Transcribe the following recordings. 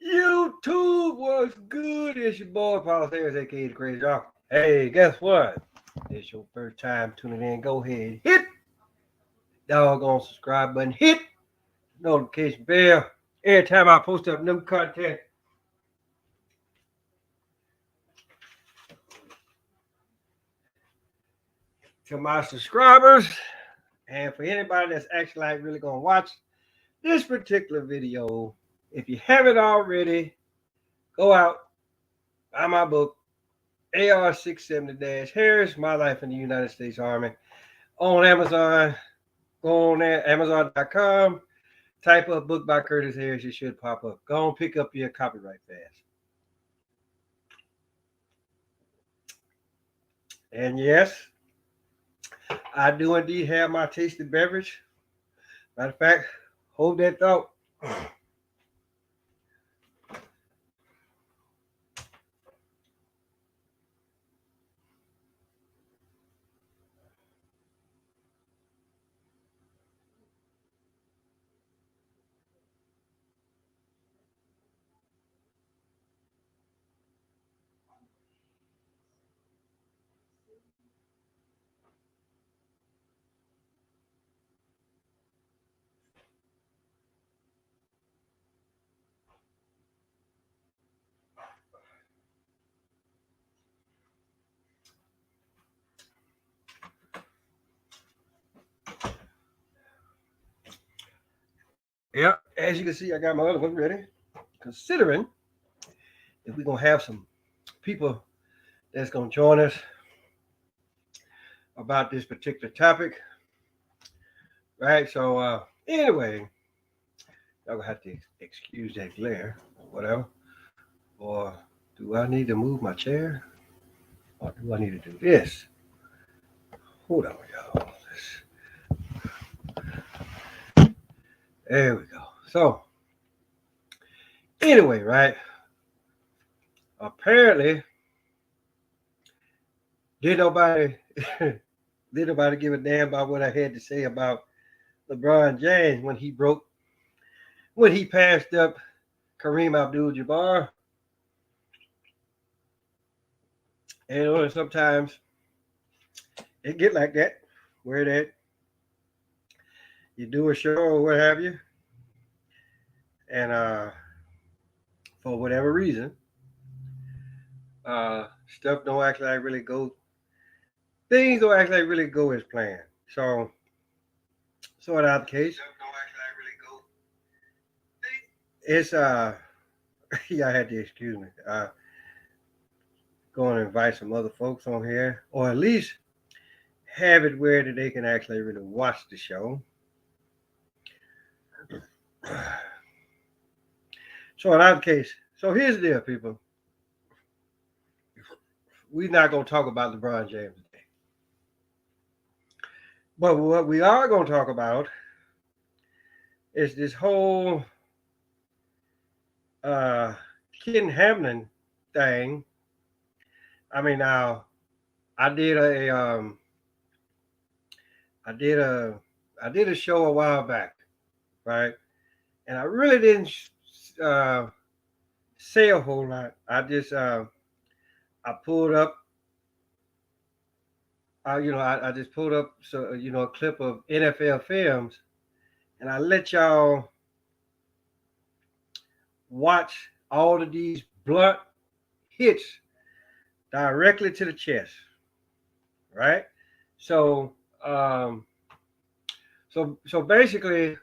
YouTube, what's good? It's your boy Paul Sayers, aka the Crazy Rock. Hey, guess what? It's your first time tuning in. Go ahead, hit doggone subscribe button, hit notification bell. Every time I post up new content, to my subscribers, and for anybody that's actually like really gonna watch this particular video, if you haven't already, go out, buy my book, AR 670 Harris, My Life in the United States Army, on Amazon. Go on there, Amazon.com, type up book by Curtis Harris, it should pop up. Go on, pick up your copyright fast. And yes, I do indeed have my tasty beverage. Matter of fact, hold that thought. Yeah, as you can see, I got my other one ready. Considering if we're gonna have some people that's gonna join us about this particular topic, right? So anyway, y'all gonna have to excuse that glare, whatever. Or do I need to move my chair? Or do I need to do this? Hold on, y'all. There we go. So anyway, right? Apparently, did nobody did nobody give a damn about what I had to say about LeBron James when he passed up Kareem Abdul-Jabbar. And sometimes it get like that, where that you do a show or what have you, and for whatever reason, stuff don't actually really go. Things don't actually really go as planned. So in our case, it's yeah, I had to excuse me. Go and invite some other folks on here, or at least have it where that they can actually really watch the show. So in our case, so here's the deal, people. We're not gonna talk about LeBron James today, but what we are gonna talk about is this whole uh, Ken Hamlin thing. I mean, now I did I did a I did a show a while back, right? And I really didn't uh, say a whole lot. I pulled up, I just pulled up a clip of NFL films, and I let y'all watch all of these blunt hits directly to the chest, right? So, um, so basically,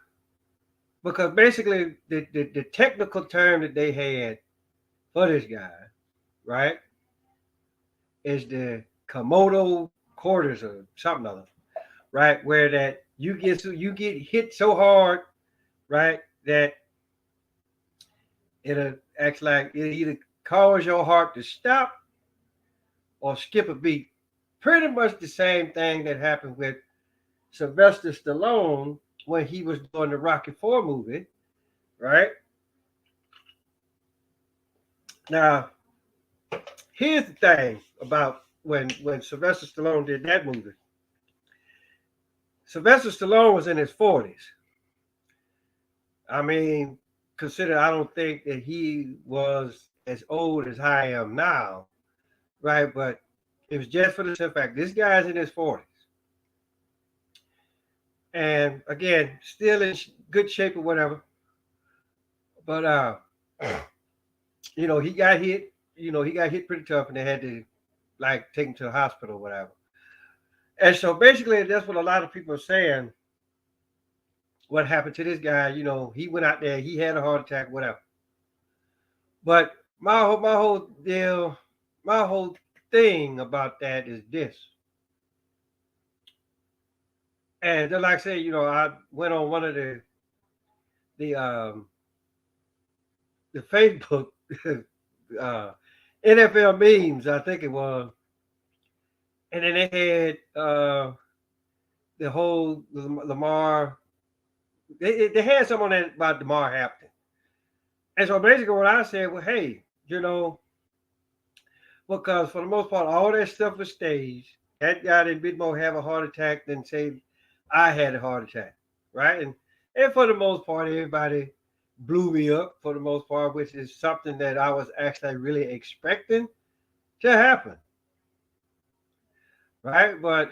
because basically the technical term that they had for this guy, right, is the Komodo quarters or something other, right, where that you get hit so hard, right, that it'll act like it either cause your heart to stop or skip a beat. Pretty much the same thing that happened with Sylvester Stallone when he was doing the Rocky Four movie, right? Now, here's the thing about when Sylvester Stallone did that movie. Sylvester Stallone was in his 40s. I mean, consider I don't think that he was as old as I am now, right? But it was just for the simple fact this guy's in his 40s, and again, still in good shape or whatever. But he got hit. He got hit pretty tough, and they had to like take him to the hospital or whatever. And so basically, that's what a lot of people are saying. What happened to this guy? He went out there, he had a heart attack, whatever. But my whole deal, my whole thing about that is this. And like I say, I went on one of the um the Facebook uh, NFL memes, I think it was, and then they had the whole Lamar. They had someone that about Damar Hamlin, and so basically what I said was, hey, because for the most part, all that stuff was staged. That guy did bit more have a heart attack than say I had a heart attack, right? And for the most part, everybody blew me up for the most part, which is something that I was actually really expecting to happen, right? But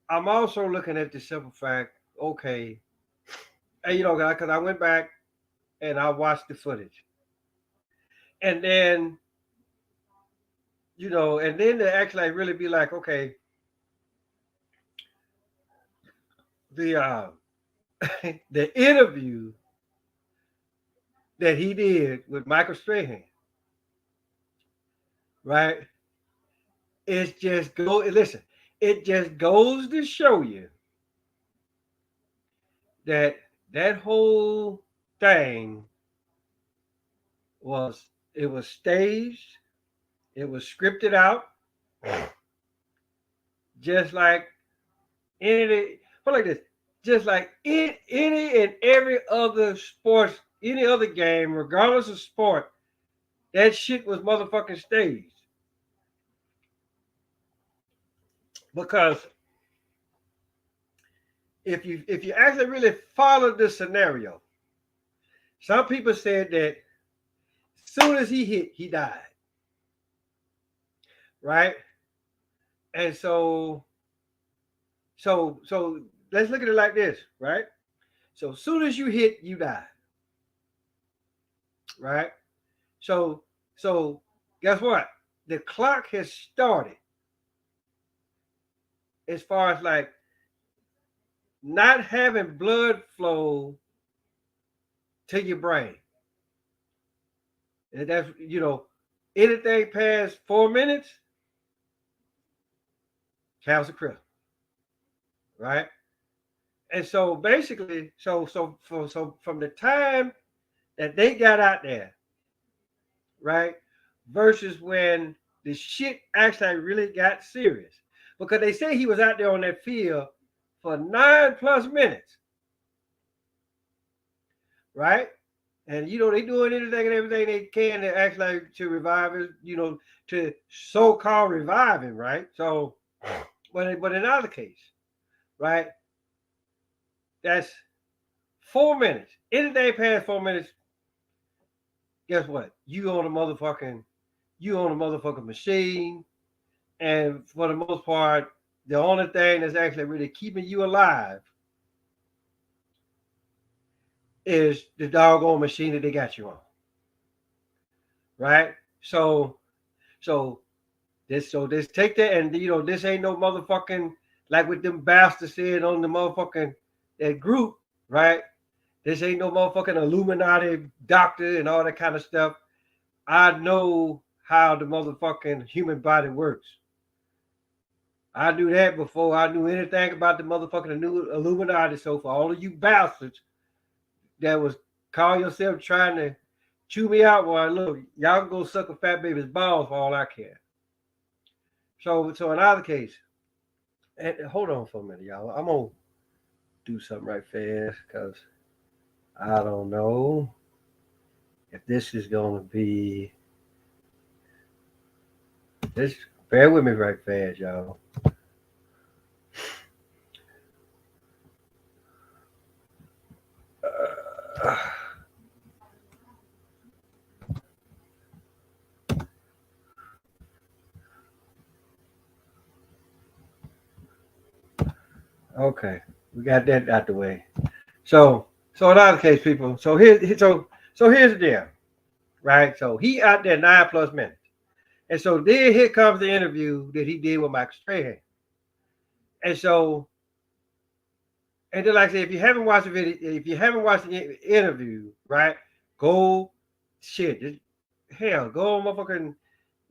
I'm also looking at the simple fact, okay, and because I went back and I watched the footage, and then and then to actually really be like, okay, the the interview that he did with Michael Strahan, right? It's just go listen. It just goes to show you that that whole thing was it was staged, it was scripted out, just like like this, just like in any and every other sports, any other game, regardless of sport, that shit was motherfucking staged. Because if you actually really follow the scenario, some people said that as soon as he hit, he died. Right? And so let's look at it like this, right? So as soon as you hit, you die. Right? So guess what? The clock has started as far as like not having blood flow to your brain. And that's anything past 4 minutes, counts a critical. Right? And so basically, so from the time that they got out there, right, versus when the shit actually really got serious, because they say he was out there on that field for 9+ minutes, right? And they doing anything and everything they can to actually to revive it, to so-called revive him, right? So, but in other case, right, that's 4 minutes. Anything past 4 minutes, guess what? You on a motherfucking machine. And for the most part, the only thing that's actually really keeping you alive is the doggone machine that they got you on. Right? So this take that, and this ain't no motherfucking like what them bastards said on the motherfucking that group, right? This ain't no motherfucking Illuminati doctor and all that kind of stuff. I know how the motherfucking human body works. I knew that before I knew anything about the motherfucking Illuminati. So for all of you bastards that was call yourself trying to chew me out, well, look, y'all can go suck a fat baby's balls for all I care. So in either case, and hold on for a minute, y'all. I'm gonna do something right fast because I don't know if this is gonna be this. Bear with me right fast, y'all. Okay, we got that out the way. So in other case, people. So here's the deal, right? So he out there 9 plus minutes, and so then here comes the interview that he did with Michael Strahan, and so and then like I said, if you haven't watched the video, if you haven't watched the interview, right, go shit, just, hell, go on motherfucking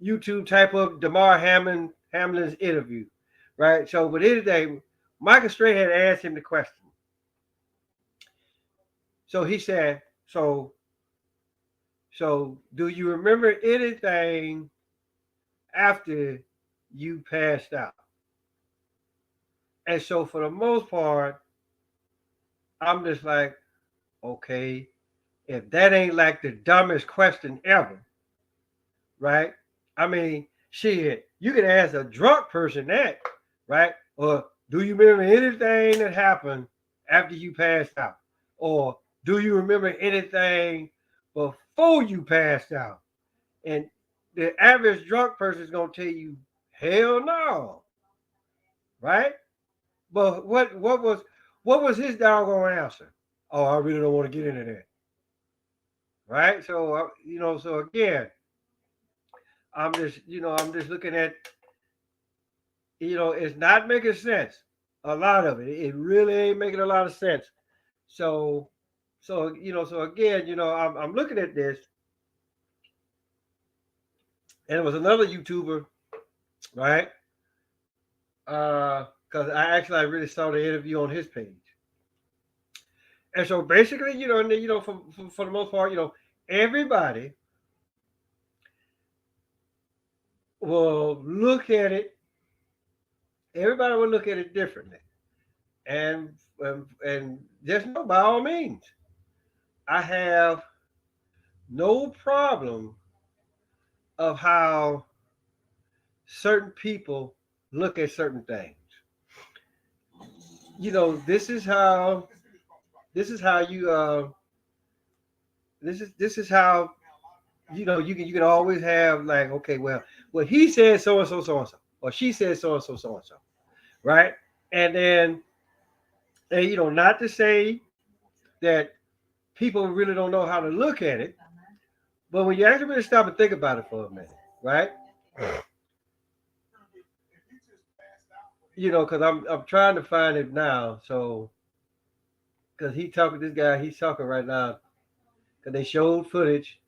YouTube, type up Damar Hamlin's interview, right? So, but anything, Michael Strahan asked him the question. So he said, so do you remember anything after you passed out? And so for the most part, I'm just like, okay, if that ain't like the dumbest question ever, right? I mean, shit, you can ask a drunk person that, right? Or do you remember anything that happened after you passed out? Or do you remember anything before you passed out? And the average drunk person is gonna tell you, hell no, right? But what was his doggone answer? Oh, I really don't want to get into that, right? So so again, I'm just looking at, it's not making sense. A lot of it, it really ain't making a lot of sense. So, so again, I'm looking at this, and it was another YouTuber, right? Because I really saw the interview on his page, and so basically, for the most part, everybody will look at it. Everybody will look at it differently, and just know by all means, I have no problem of how certain people look at certain things. This is how you this is how you can always have like, okay, well, he said so and so, so and so, or she said so and so, so and so, right? And then, and not to say that people really don't know how to look at it, but when you actually really stop and think about it for a minute, right? Because I'm trying to find it now. So because this guy, he's talking right now because they showed footage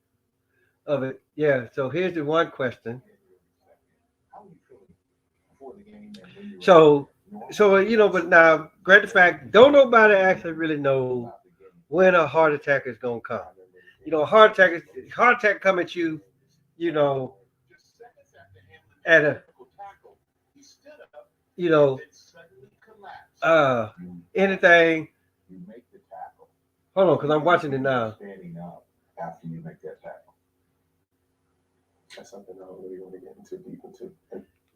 of it. Yeah. So here's the one question. So but now, great the fact, don't nobody actually really know when a heart attack is gonna come. Heart attack come at you, you know, at a you know uh anything. Hold on, because I'm watching it now.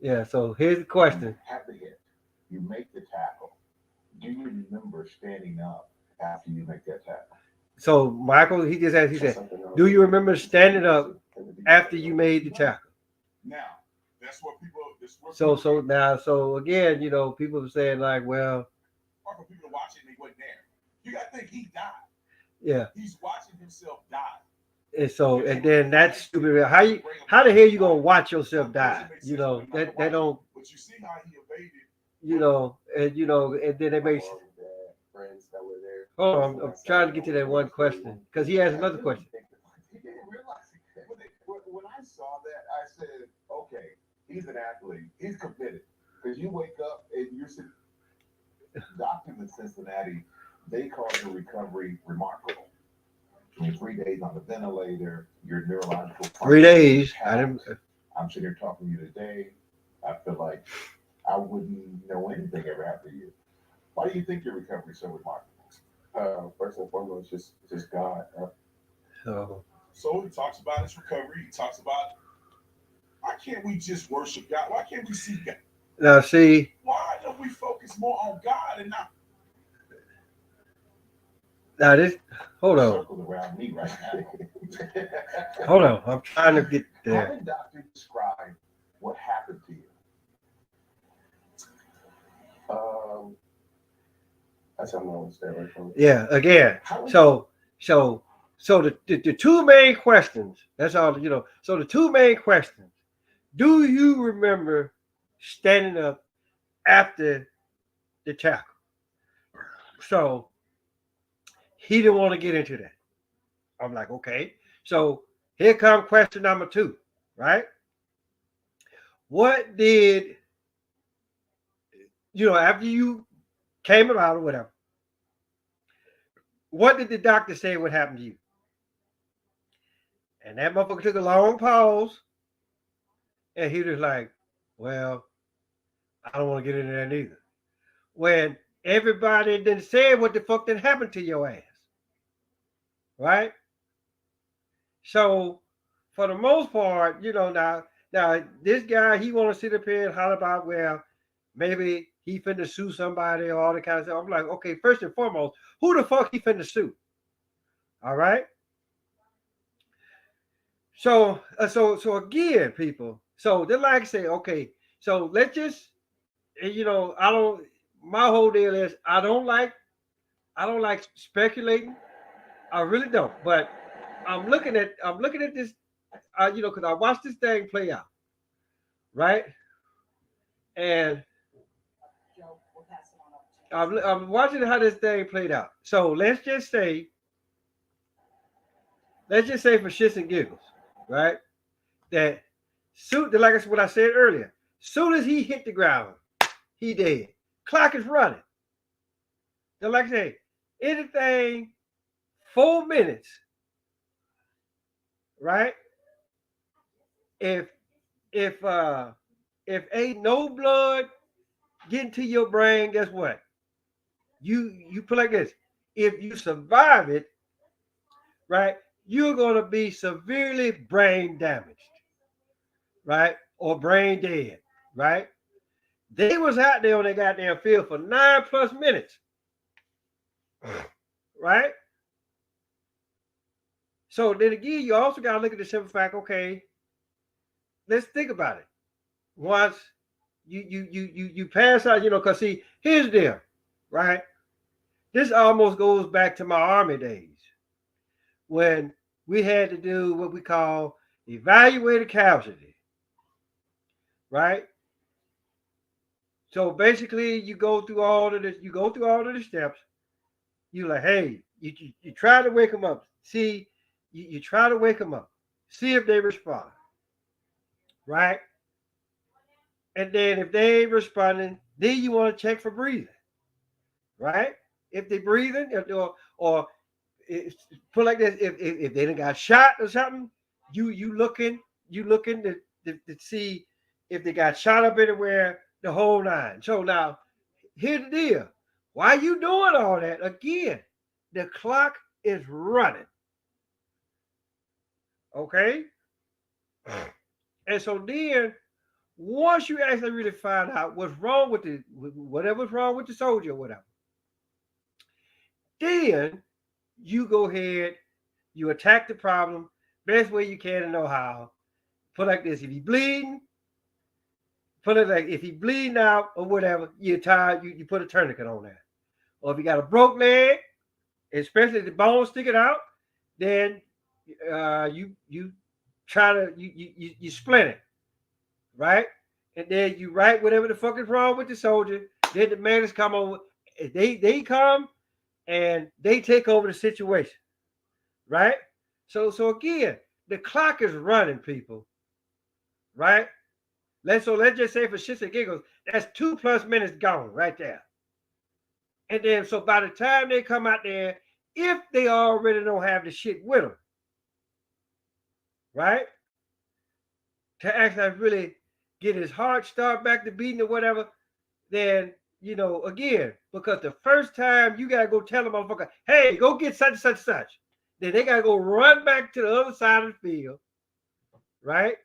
Yeah. So here's the question. So Michael, he just asked. He said, "Do you remember standing up after you made the tackle?" So again, people are saying like, well, yeah. And so, and then that's stupid. How the hell you gonna watch yourself die? That don't, and then they make. Hold on, I'm trying to get to that one question because he has another question. Three days. I didn't. So now see. Now this. Hold on. Hold on. I'm trying to get there. That's how I'm gonna stay away from it. Yeah, again. So the two main questions, that's all, So the two main questions. Do you remember standing up after the tackle? So he didn't want to get into that. I'm like, okay. So here comes question number two, right? What did, after you came about or whatever, what did the doctor say would happen to you? And that motherfucker took a long pause and he was like, well, I don't want to get into that neither. When everybody then said what the fuck did happen to your ass, right? So for the most part, now this guy, he want to sit up here and holler about, well, maybe he finna sue somebody or all that kind of stuff. I'm like, okay, first and foremost, who the fuck he finna sue? All right. So again, people. So they like say, okay, so let's just, I don't. My whole deal is I don't like speculating. I really don't. But I'm looking at this, because I watched this thing play out, right? And I'm watching how this thing played out. So let's just say for shits and giggles, right? That suit, like what I said earlier. Soon as he hit the ground, he dead. Clock is running. Then like I say, anything 4 minutes, right? If if uh if ain't no blood getting to your brain, guess what? You put like this. If you survive it, right, you're gonna be severely brain damaged, right? Or brain dead, right? They was out there on that goddamn field for 9+ minutes, right? So then again, you also gotta look at the simple fact, okay, let's think about it. Once you pass out, because see, here's the deal, right? This almost goes back to my army days when we had to do what we call evaluated casualty, right? So basically, you go through all of the steps. You like, hey, you try to wake them up. See, you try to wake them up. See if they respond, right? And then if they ain't responding, then you want to check for breathing, right? If they breathing, or put like this, if they done got shot or something, you looking to see if they got shot up anywhere, the whole nine. So now here's the deal. Why you doing all that? Again, the clock is running. Okay? And so then once you actually really find out what's wrong with whatever's wrong with the soldier or whatever, then you go ahead, you attack the problem best way you can and know how. Put like this: if he bleeding, put it like if he bleeding out or whatever, you tie you put a tourniquet on that. Or if you got a broke leg, especially the bone sticking out, then you try to you splint it, right? And then you write whatever the fuck is wrong with the soldier. Then the medics come over. They come and they take over the situation, right? So again, the clock is running, people, right? Let's just say for shits and giggles, that's 2+ minutes gone right there. And then so by the time they come out there, if they already don't have the shit with them, right? To actually really get his heart start back to beating or whatever, then again, because the first time you gotta go tell the motherfucker, hey, go get such and such and such. Then they gotta go run back to the other side of the field, right?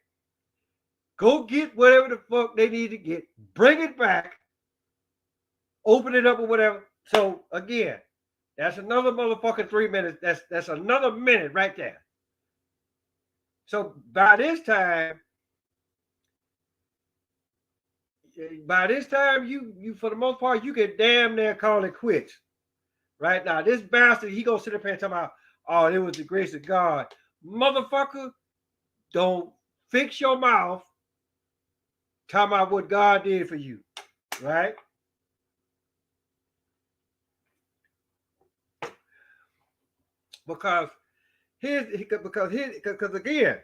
Go get whatever the fuck they need to get, bring it back, open it up or whatever. So again, that's another motherfucking 3 minutes. That's another minute right there. So by this time, you for the most part, you can damn near call it quits. Right now, this bastard, he gonna sit up here and talk about, oh, it was the grace of God. Motherfucker, don't fix your mouth talking about what God did for you. Right? Because because again,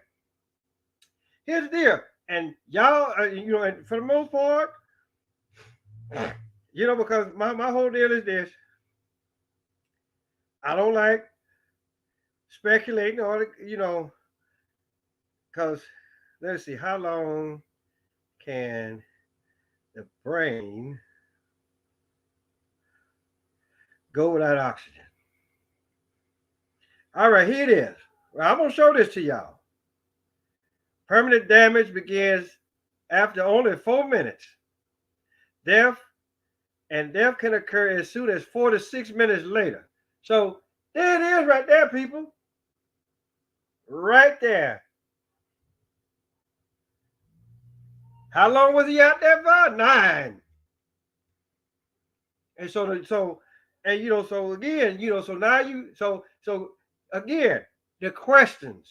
here's the deal. And y'all, and for the most part, because my whole deal is this. I don't like speculating because let's see, how long can the brain go without oxygen? All right, here it is. Well, I'm gonna show this to y'all. Permanent damage begins after only 4 minutes. Death can occur as soon as 4 to 6 minutes later. So there it is right there, people. Right there. How long was he out there for? 9. And so again, so now so again, the questions,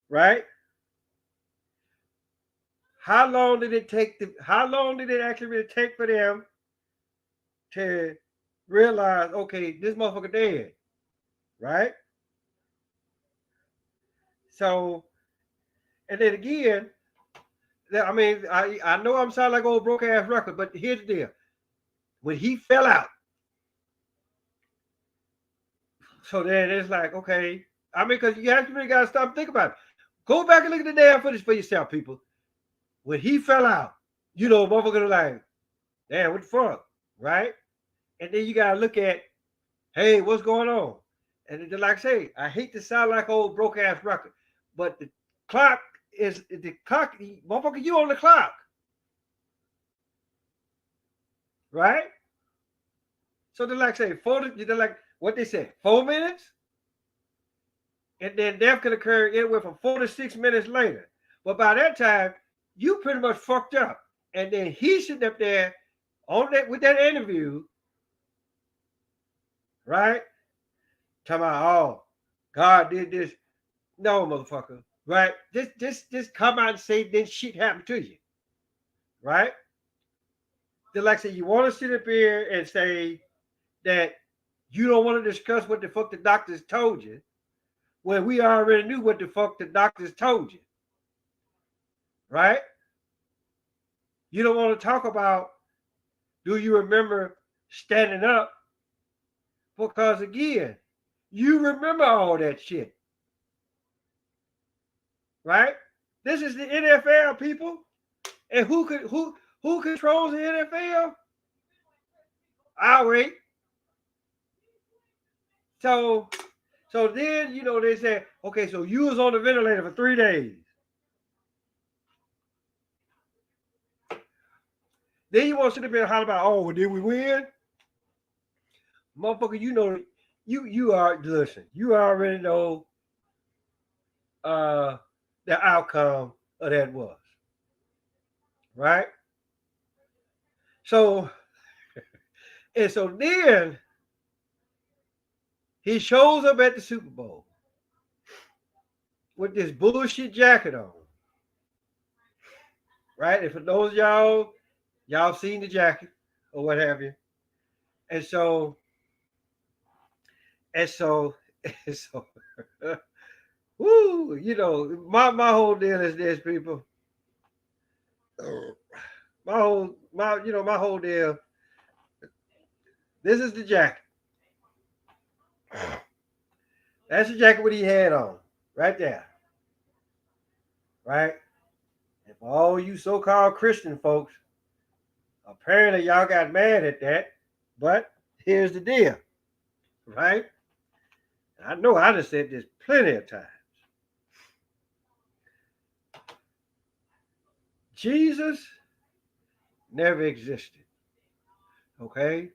right? How long did it actually really take for them to realize, okay, this motherfucker dead, right? So, and then again, I mean, I know I'm sounding like old broke ass record, but here's the deal: when he fell out, so then it's like, okay, I mean, because you actually got to stop and think about it. Go back and look at the damn footage for yourself, people. When he fell out, motherfucker like, damn, what the fuck, right? And then you gotta look at, hey, what's going on? And then, like I say, I hate to sound like old broke ass record, but the clock, motherfucker, you on the clock, right? So they're like say they're like what they say, 4 minutes, and then death can occur anywhere from 4 to 6 minutes later. But by that time, you pretty much fucked up. And then he's sitting up there on that with that interview, right? Talking about, oh, God did this. No, motherfucker, right? Just come out and say this shit happened to you, right? Then like I said, you want to sit up here and say that you don't want to discuss what the fuck the doctors told you, when we already knew what the fuck the doctors told you, right? You don't want to talk about, do you remember standing up? Because again, you remember all that shit, right? This is the NFL, people, and who controls the NFL? I'll wait. So then they said, okay, so you was on the ventilator for 3 days. Then you want to sit there and holler about, oh, did we win? Motherfucker, you are, listen, you already know the outcome of that was. Right? So, and so then he shows up at the Super Bowl with this bullshit jacket on. Right? And for those of y'all seen the jacket or what have you. And so, and so, and so, woo, my whole deal is this, people. My whole deal. This is the jacket. That's the jacket what he had on, right there. Right? And for all you so-called Christian folks, apparently y'all got mad at that, but here's the deal, right? I know I just said this plenty of times. Jesus never existed, okay?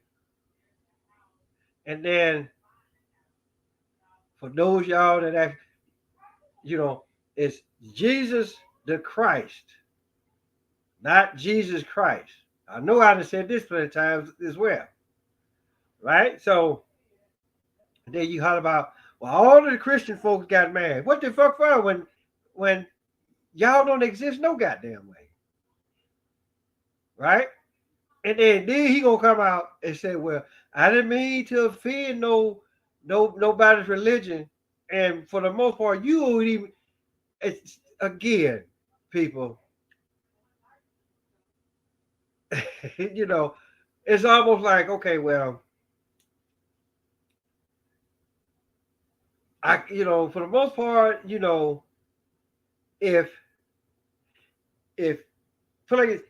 And then for those y'all that it's Jesus the Christ, not Jesus Christ. I know I done said this plenty of times as well. right? So then you holler about, well, all of the Christian folks got mad. What the fuck for when y'all don't exist no goddamn way, right? And then he gonna come out and say, well, I didn't mean to offend nobody's religion, and for the most part, you don't even. It's again, people. you know, it's almost like, okay, well, for the most part, if if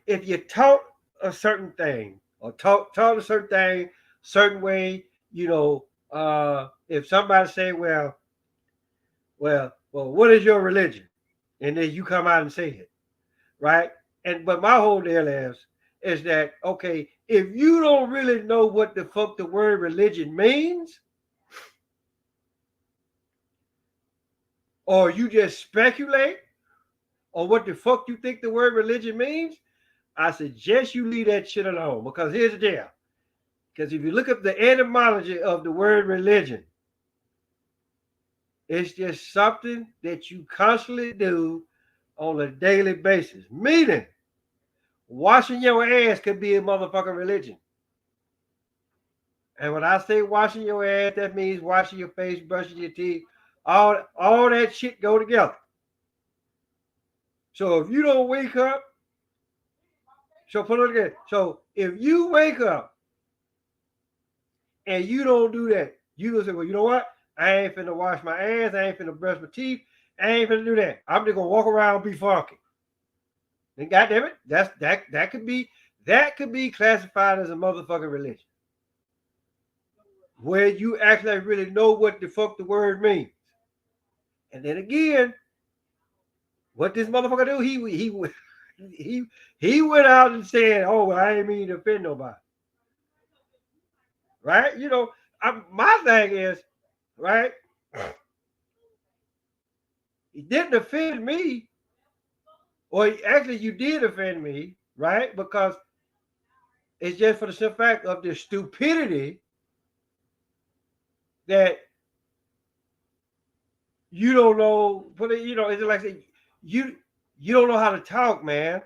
if you taught a certain thing or taught a certain thing, certain way, if somebody say, well, what is your religion? And then you come out and say it, right? But my whole deal is that, okay, if you don't really know what the fuck the word religion means, or you just speculate on what the fuck you think the word religion means, I suggest you leave that shit alone. Because here's the deal. Because if you look up the etymology of the word religion, it's just something that you constantly do on a daily basis. Meaning, washing your ass could be a motherfucking religion. And when I say washing your ass, that means washing your face, brushing your teeth. All that shit go together. So if you don't wake up, put it again. So if you wake up and you don't do that, you gonna say, well, you know what? I ain't finna wash my ass. I ain't finna brush my teeth. I ain't finna do that. I'm just gonna walk around and be funky. And goddamn it, that could be classified as a motherfucking religion, where you actually really know what the fuck the word means. And then again, what this motherfucker do? He went out and said, "Oh, well, I ain't mean to offend nobody." Right? My thing is, right? He didn't offend me, or actually, you did offend me, right? Because it's just for the simple fact of the stupidity that you don't know. But it's like you don't know how to talk, man.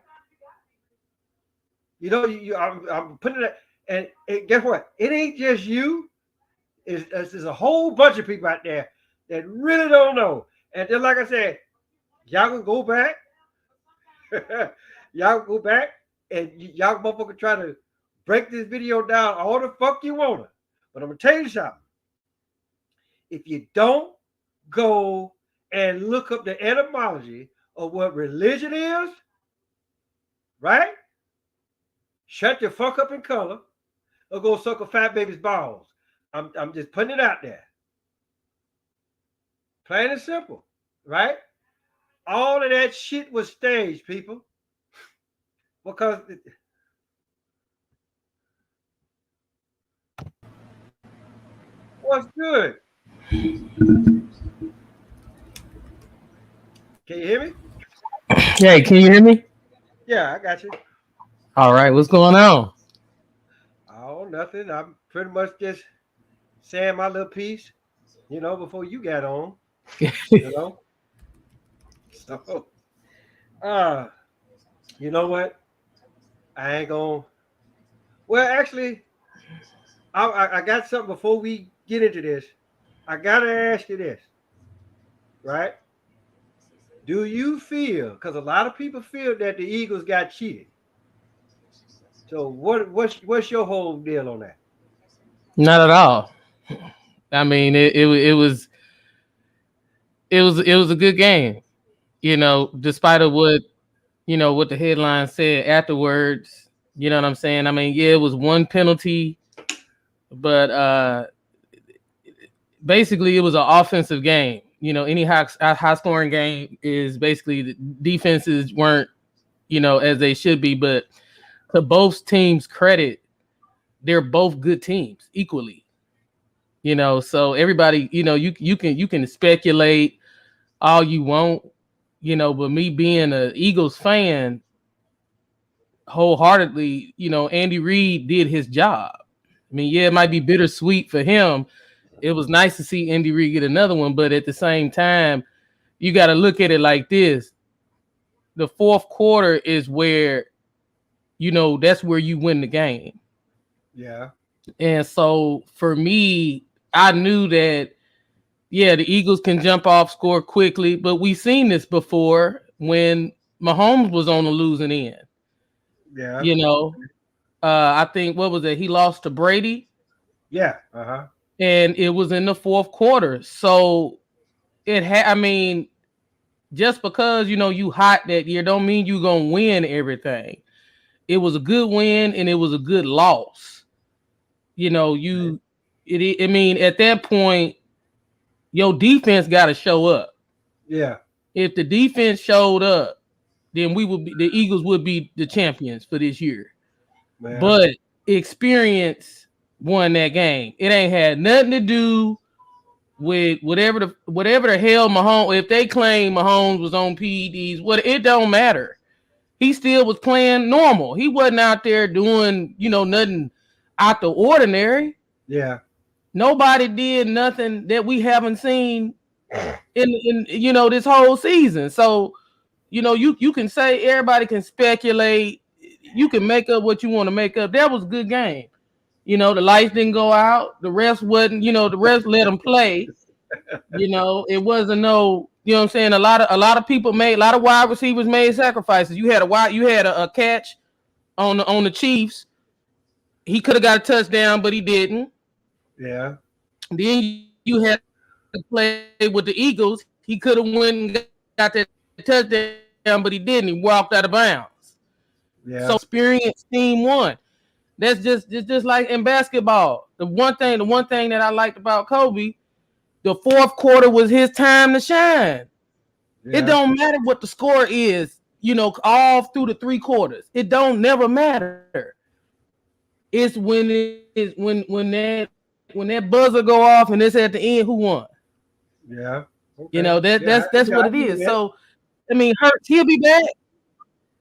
I'm putting it, and guess what? It ain't just you. There's a whole bunch of people out there that really don't know. And just like I said, y'all can go back. y'all can go back and y'all motherfucker try to break this video down all the fuck you want to. But I'm gonna tell you something. If you don't go and look up the etymology of what religion is, right? Shut your fuck up in color or go suck a fat baby's balls. I'm just putting it out there. Plain and simple, right? All of that shit was staged, people. Because what's good? Can you hear me? Hey, can you hear me? Yeah, I got you. All right, what's going on? Oh, nothing. I'm pretty much just saying my little piece, before you got on, you know. So, uh, you know what? I ain't gonna. Well, actually, I got something before we get into this. I gotta ask you this, right? Do you feel? Because a lot of people feel that the Eagles got cheated. So what's your whole deal on that? Not at all. I mean, it was a good game. Despite of what the headline said afterwards. You know what I'm saying? I mean, yeah, it was one penalty, but basically it was an offensive game. Any high scoring game is basically the defenses weren't as they should be. But to both teams' credit, they're both good teams equally. So everybody, you can speculate all you want, but me being an Eagles fan wholeheartedly, Andy Reid did his job. I mean, yeah, it might be bittersweet for him. It was nice to see Andy Reid get another one, but at the same time, you got to look at it like this. The fourth quarter is where, that's where you win the game. Yeah. And so for me, I knew that, yeah, the Eagles can jump off, score quickly, but we've seen this before when Mahomes was on the losing end. Yeah. I think, what was it? He lost to Brady. Yeah. And it was in the fourth quarter. So I mean, just because, you hot that year don't mean you're going to win everything. It was a good win and it was a good loss. I mean, at that point, your defense got to show up. Yeah. If the defense showed up, then the Eagles would be the champions for this year. Man. But experience won that game. It ain't had nothing to do with whatever the hell Mahomes. If they claim Mahomes was on PEDs, it don't matter. He still was playing normal. He wasn't out there doing, nothing out the ordinary. Yeah. Nobody did nothing that we haven't seen in this whole season. So, you can say, everybody can speculate. You can make up what you want to make up. That was a good game. The lights didn't go out. The refs wasn't, the refs let them play. It wasn't no, you know what I'm saying? A lot of people a lot of wide receivers made sacrifices. You had a catch on the Chiefs. He could have got a touchdown, but he didn't. Yeah. Then you had to play with the Eagles. He could have went and got that touchdown, but he didn't. He walked out of bounds. Yeah. So experienced team won. That's just like in basketball. The one thing that I liked about Kobe, the fourth quarter was his time to shine. Yeah. It don't matter what the score is, all through the three quarters. It don't never matter. It's when that buzzer go off and it's at the end, who won? Yeah. Okay. That's what it is. So, I mean, Hurts, he'll be back.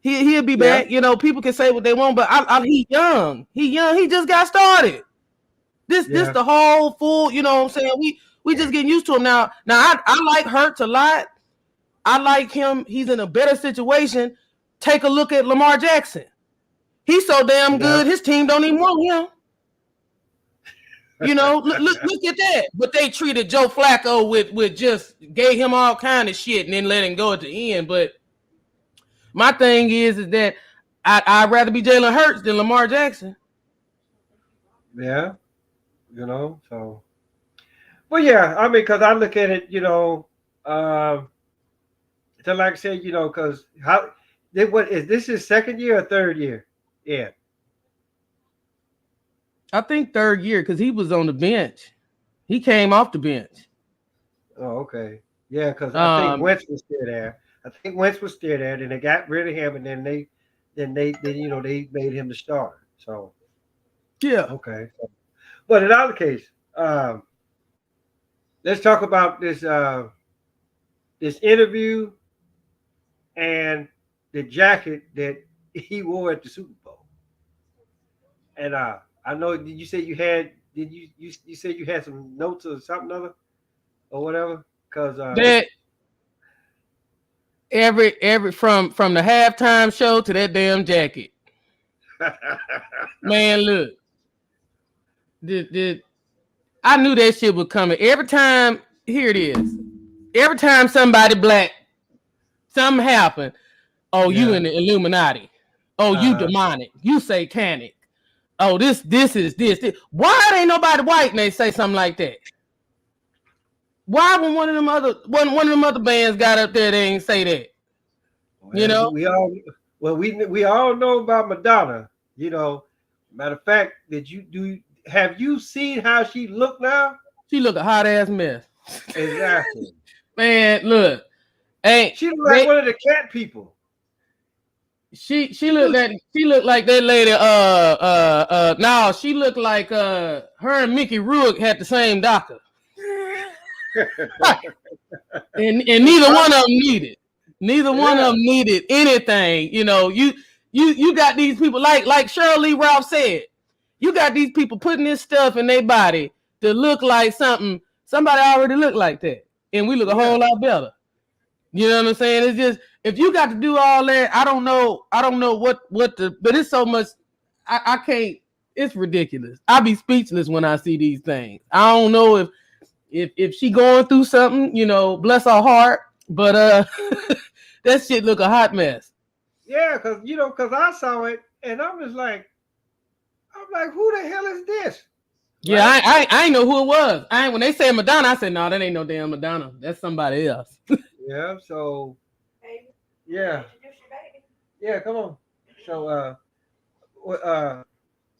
He'll be back. People can say what they want, but he's young. He just got started. This the whole full, you know what I'm saying? We just getting used to him now. Now I like Hurts a lot. I like him. He's in a better situation. Take a look at Lamar Jackson. He's so damn good. His team don't even want him. Look at that. But they treated Joe Flacco with just gave him all kind of shit and then let him go at the end. But my thing is that I'd rather be Jalen Hurts than Lamar Jackson. Yeah. So. Well, yeah, I mean, because I look at it, so like I said, because this is second year or third year? Yeah. I think third year because he was on the bench. He came off the bench. Oh, okay. Yeah, because I think Wentz was still there. Then they got rid of him, and then they made him the starter. So yeah, okay. But in our case, let's talk about this interview and the jacket that he wore at the Super Bowl. And I know, did you say you had? Did you say you had some notes or something other or whatever? Because that every from the halftime show to that damn jacket, man, look, I knew that shit was coming. Every time, here it is. Every time somebody black, something happened. Oh, you in the Illuminati. Oh, you demonic. You satanic. Oh, this is this. Why ain't nobody white and they say something like that? Why when one of them other bands got up there, they ain't say that? Well, we all know about Madonna. Matter of fact, have you seen how she look now? She look a hot ass mess. Exactly. Man, look. She look like one of the cat people. She looked like that lady. No, she looked like her and Mickey Rourke had the same doctor. and neither one of them needed. Neither one of them needed anything. You got these people like Cheryl Lee Ralph said. You got these people putting this stuff in their body to look like somebody already looked like that, and we look a whole lot better. You know what I'm saying? It's just if you got to do all that, I don't know what but it's so much. I can't. It's ridiculous. I be speechless when I see these things. I don't know if she going through something, bless her heart, but that shit look a hot mess. Yeah, because I saw it and I'm like, who the hell is this? Yeah, right? I ain't know who it was. When they said Madonna, I said, no, that ain't no damn Madonna. That's somebody else. Yeah, so yeah. Yeah, come on. So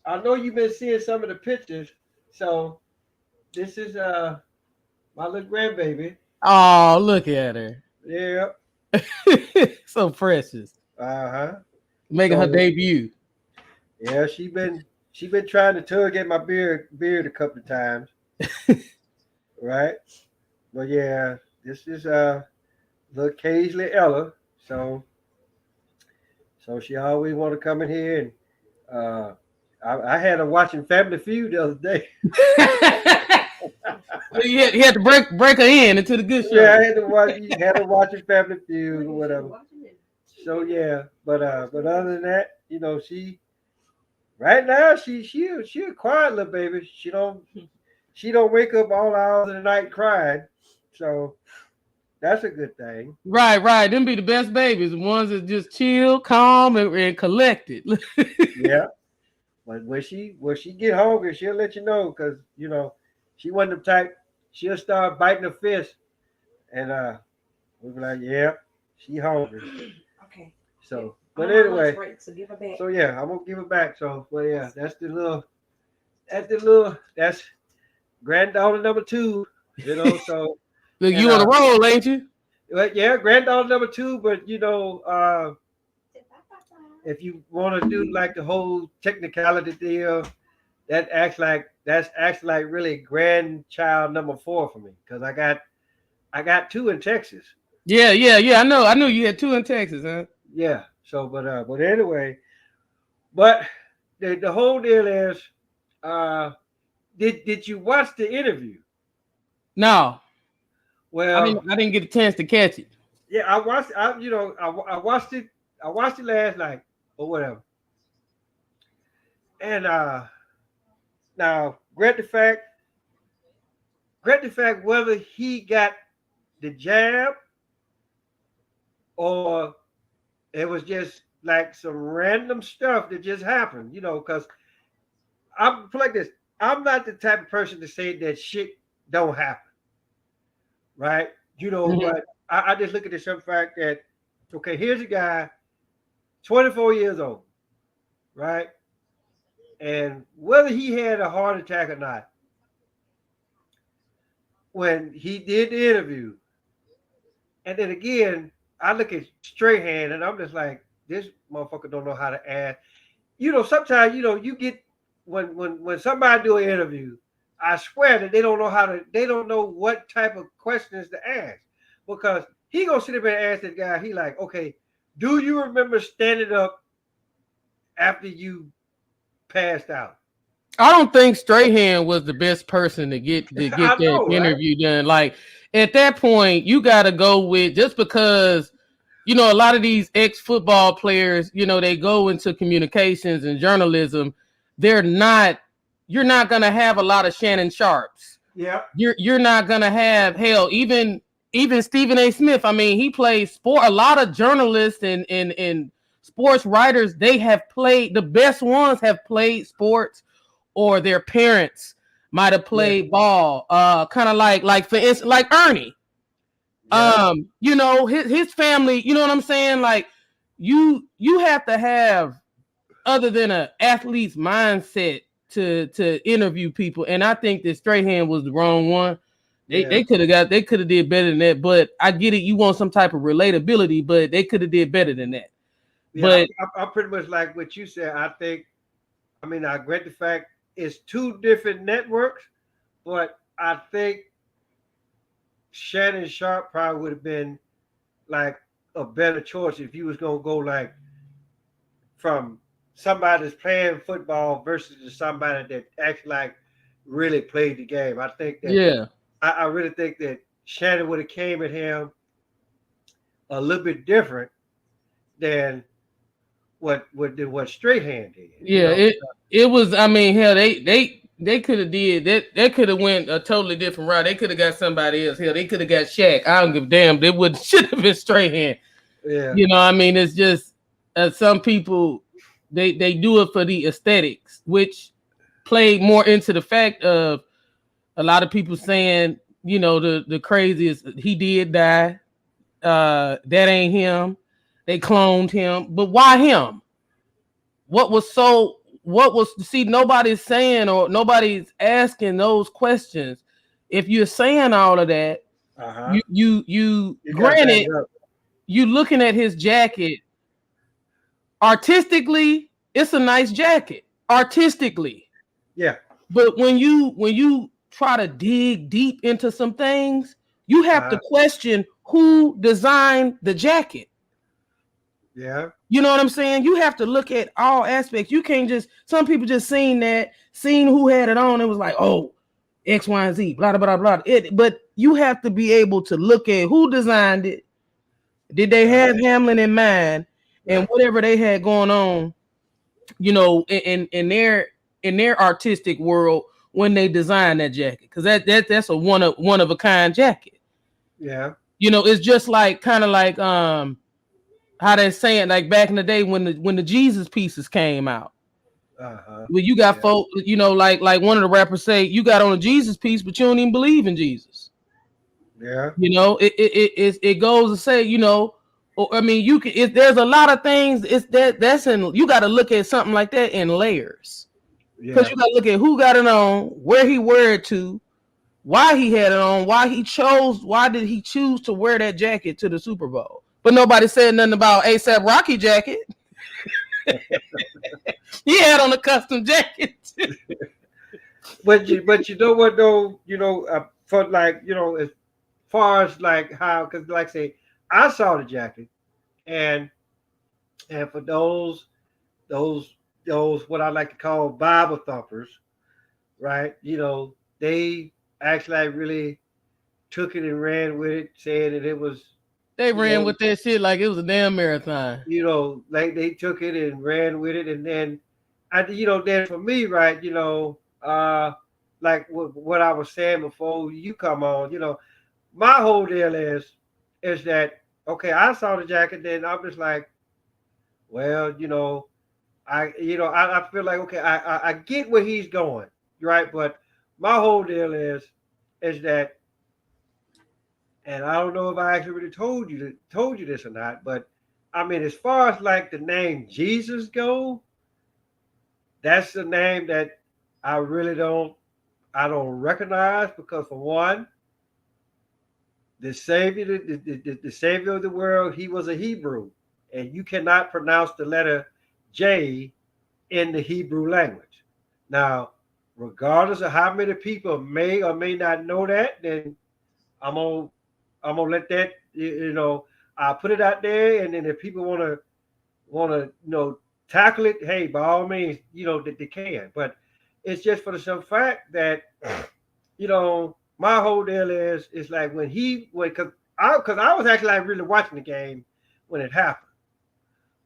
I know you've been seeing some of the pictures. So this is my little grandbaby. Oh, look at her. Yeah. So precious. Uh-huh. Making her debut. Yeah, she been trying to tug at my beard a couple of times. Right? But yeah, this is little Kaisley Ella. So she always want to come in here and I had her watching Family Feud the other day. You had to break her into the good show. Yeah, I had to watch Family Feud or whatever. So yeah, but other than that, she right now she a quiet little baby. She don't wake up all hours of the night crying. So that's a good thing. Right. Them be the best babies, the ones that just chill, calm, and collected. Yeah. But when she get hungry, she'll let you know because she wasn't the type. She'll start biting her fist, and we'll be like, "Yeah, she hungry." Okay. So, but anyway, break, so give her back. So yeah, I'm gonna give her back. So, but yeah, that's granddaughter number 2. So look, you on the roll, ain't you? Yeah, granddaughter number 2. But if you want to do like the whole technicality deal, that's actually like really grandchild number 4 for me because I got 2 in Texas. Yeah. I know you had 2 in Texas, huh? Yeah. So, but anyway, but the whole deal is, did you watch the interview? No. Well, I didn't get a chance to catch it. Yeah, I watched. I watched it. I watched it last night or whatever. And now, granted the fact whether he got the jab or it was just like some random stuff that just happened, because I'm like this. I'm not the type of person to say that shit don't happen, right? But I just look at the simple fact that, okay, here's a guy, 24 years old, right? And whether he had a heart attack or not, when he did the interview, and then again, I look at Strahan and I'm just like, this motherfucker don't know how to ask. Sometimes you get when somebody do an interview, I swear that they don't know what type of questions to ask because he gonna sit up and ask that guy. He like, okay, do you remember standing up after you passed out? I don't think Strahan was the best person to get that interview done. Like at that point, you got to go with just because a lot of these ex-football players, they go into communications and journalism. You're not gonna have a lot of Shannon Sharps. Yeah. You're not gonna have even Stephen A. Smith. I mean, he plays sport. A lot of journalists and sports writers, they have played. The best ones have played sports, or their parents might have played ball. Kind of like for instance, like Ernie. Yeah. His family. You know what I'm saying? Like you have to have other than an athlete's mindset to interview people, and I think that Strahan was the wrong one. They could have did better than that, but I get it. You want some type of relatability, but they could have did better than that. Yeah, but I'm pretty much like what you said. I get the fact it's 2 different networks, but I think Shannon Sharp probably would have been like a better choice if you was gonna go like from somebody that's playing football versus somebody that actually like really played the game. I think that Yeah. I really think that Shannon would have came at him a little bit different than what Straight Hand did. You Yeah, know, it was. I mean, hell, they could have did that. They could have went a totally different route. They could have got somebody else. Hell, they could have got Shaq. I don't give a damn. They would should have been Straight Hand. yeah, You know, I mean, it's just some people they do it for the aesthetics, which played more into the fact of a lot of people saying, you know, the craziest he did die. That ain't him. They cloned him, but why him? What was see nobody's saying or nobody's asking those questions. If you're saying all of that, uh huh. you You got to back granted it up. you looking at his jacket artistically, it's a nice jacket artistically, Yeah, but when you try to dig deep into some things, you have to uh question who designed the jacket. yeah, You know what I'm saying? You have to look at all aspects. You can't just, some people just seen who had it on. It was like, oh, X, Y, and Z, blah, blah, blah, blah. But you have to be able to look at who designed it. Did they uh, have Hamlin in mind? And whatever they had going on, you know, in their artistic world when they designed that jacket. Because that's a one of a kind jacket. yeah, You know, it's just like kind of like how they saying like back in the day when the Jesus pieces came out. uh-huh, Well, you got yeah, folk, you know, like one of the rappers say, you got on a Jesus piece, but you don't even believe in Jesus. yeah, You know, it goes to say, you know, or, I mean, you can. There's a lot of things. It's that's in. You got to look at something like that in layers because yeah, you got to look at who got it on, where he wore it to, why he had it on, why did he choose to wear that jacket to the Super Bowl? But nobody said nothing about ASAP Rocky jacket. He had on a custom jacket. but you know what though, for like as far as like how, because like I say, I saw the jacket, and for those those what I like to call Bible thumpers, right? They actually like really took it and ran with it, saying that it was, They you ran know, with that shit like it was a damn marathon. like they took it and ran with it, and then then for me, right, like what I was saying before you come on, my whole deal is that okay, I saw the jacket, then I'm just like, well, I feel like okay, I get where he's going, right? But my whole deal is that, and I don't know if I actually really told you this or not, but I mean, as far as like the name Jesus go, that's the name that I really don't recognize, because for one, the savior of the world, he was a Hebrew, and you cannot pronounce the letter J in the Hebrew language. Now, regardless of how many people may or may not know that, then I'm gonna I'm gonna let that, I put it out there, and then if people wanna tackle it, hey, by all means, that they can. But it's just for the simple fact that my whole deal is like because I was actually like really watching the game when it happened,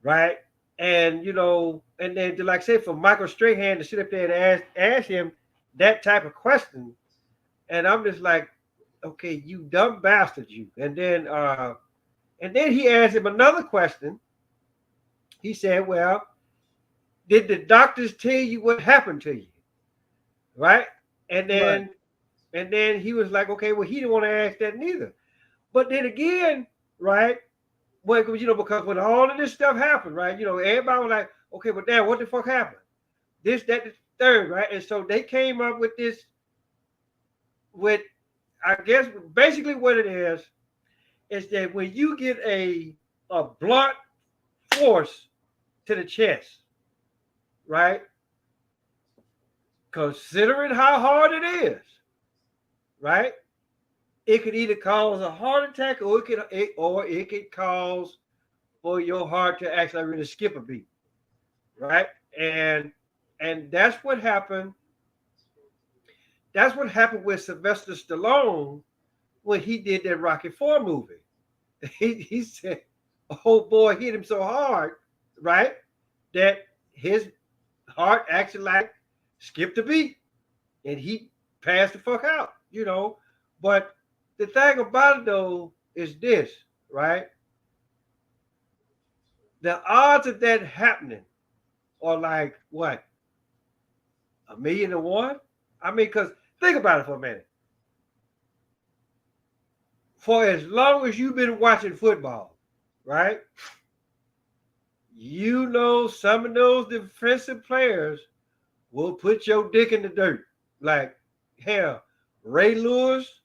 right? And and then to like say for Michael Strahan to sit up there and ask him that type of question, and I'm just like, okay, you dumb bastard, you. And then he asked him another question. He said, well, did the doctors tell you what happened to you? Right? And Right. then and then he was like, okay, well, he didn't want to ask that neither. But then again, right? Well, because when all of this stuff happened, right? Everybody was like, okay, but damn, what the fuck happened? This, that, the third, right? And so they came up with this, with, I guess, basically what it is that when you get a blunt force to the chest, right? Considering how hard it is, right? It could either cause a heart attack, or it could cause for your heart to actually really skip a beat, right? And that's what happened. That's what happened with Sylvester Stallone when he did that Rocky Four movie. He said, "Oh boy, hit him so hard, right, that his heart actually like skipped a beat, and he passed the fuck out." But the thing about it though is this, right? The odds of that happening are like what, 1,000,000 to 1? I mean, because think about it for a minute. For as long as you've been watching football, right? Some of those defensive players will put your dick in the dirt. Like, hell, Ray Lewis,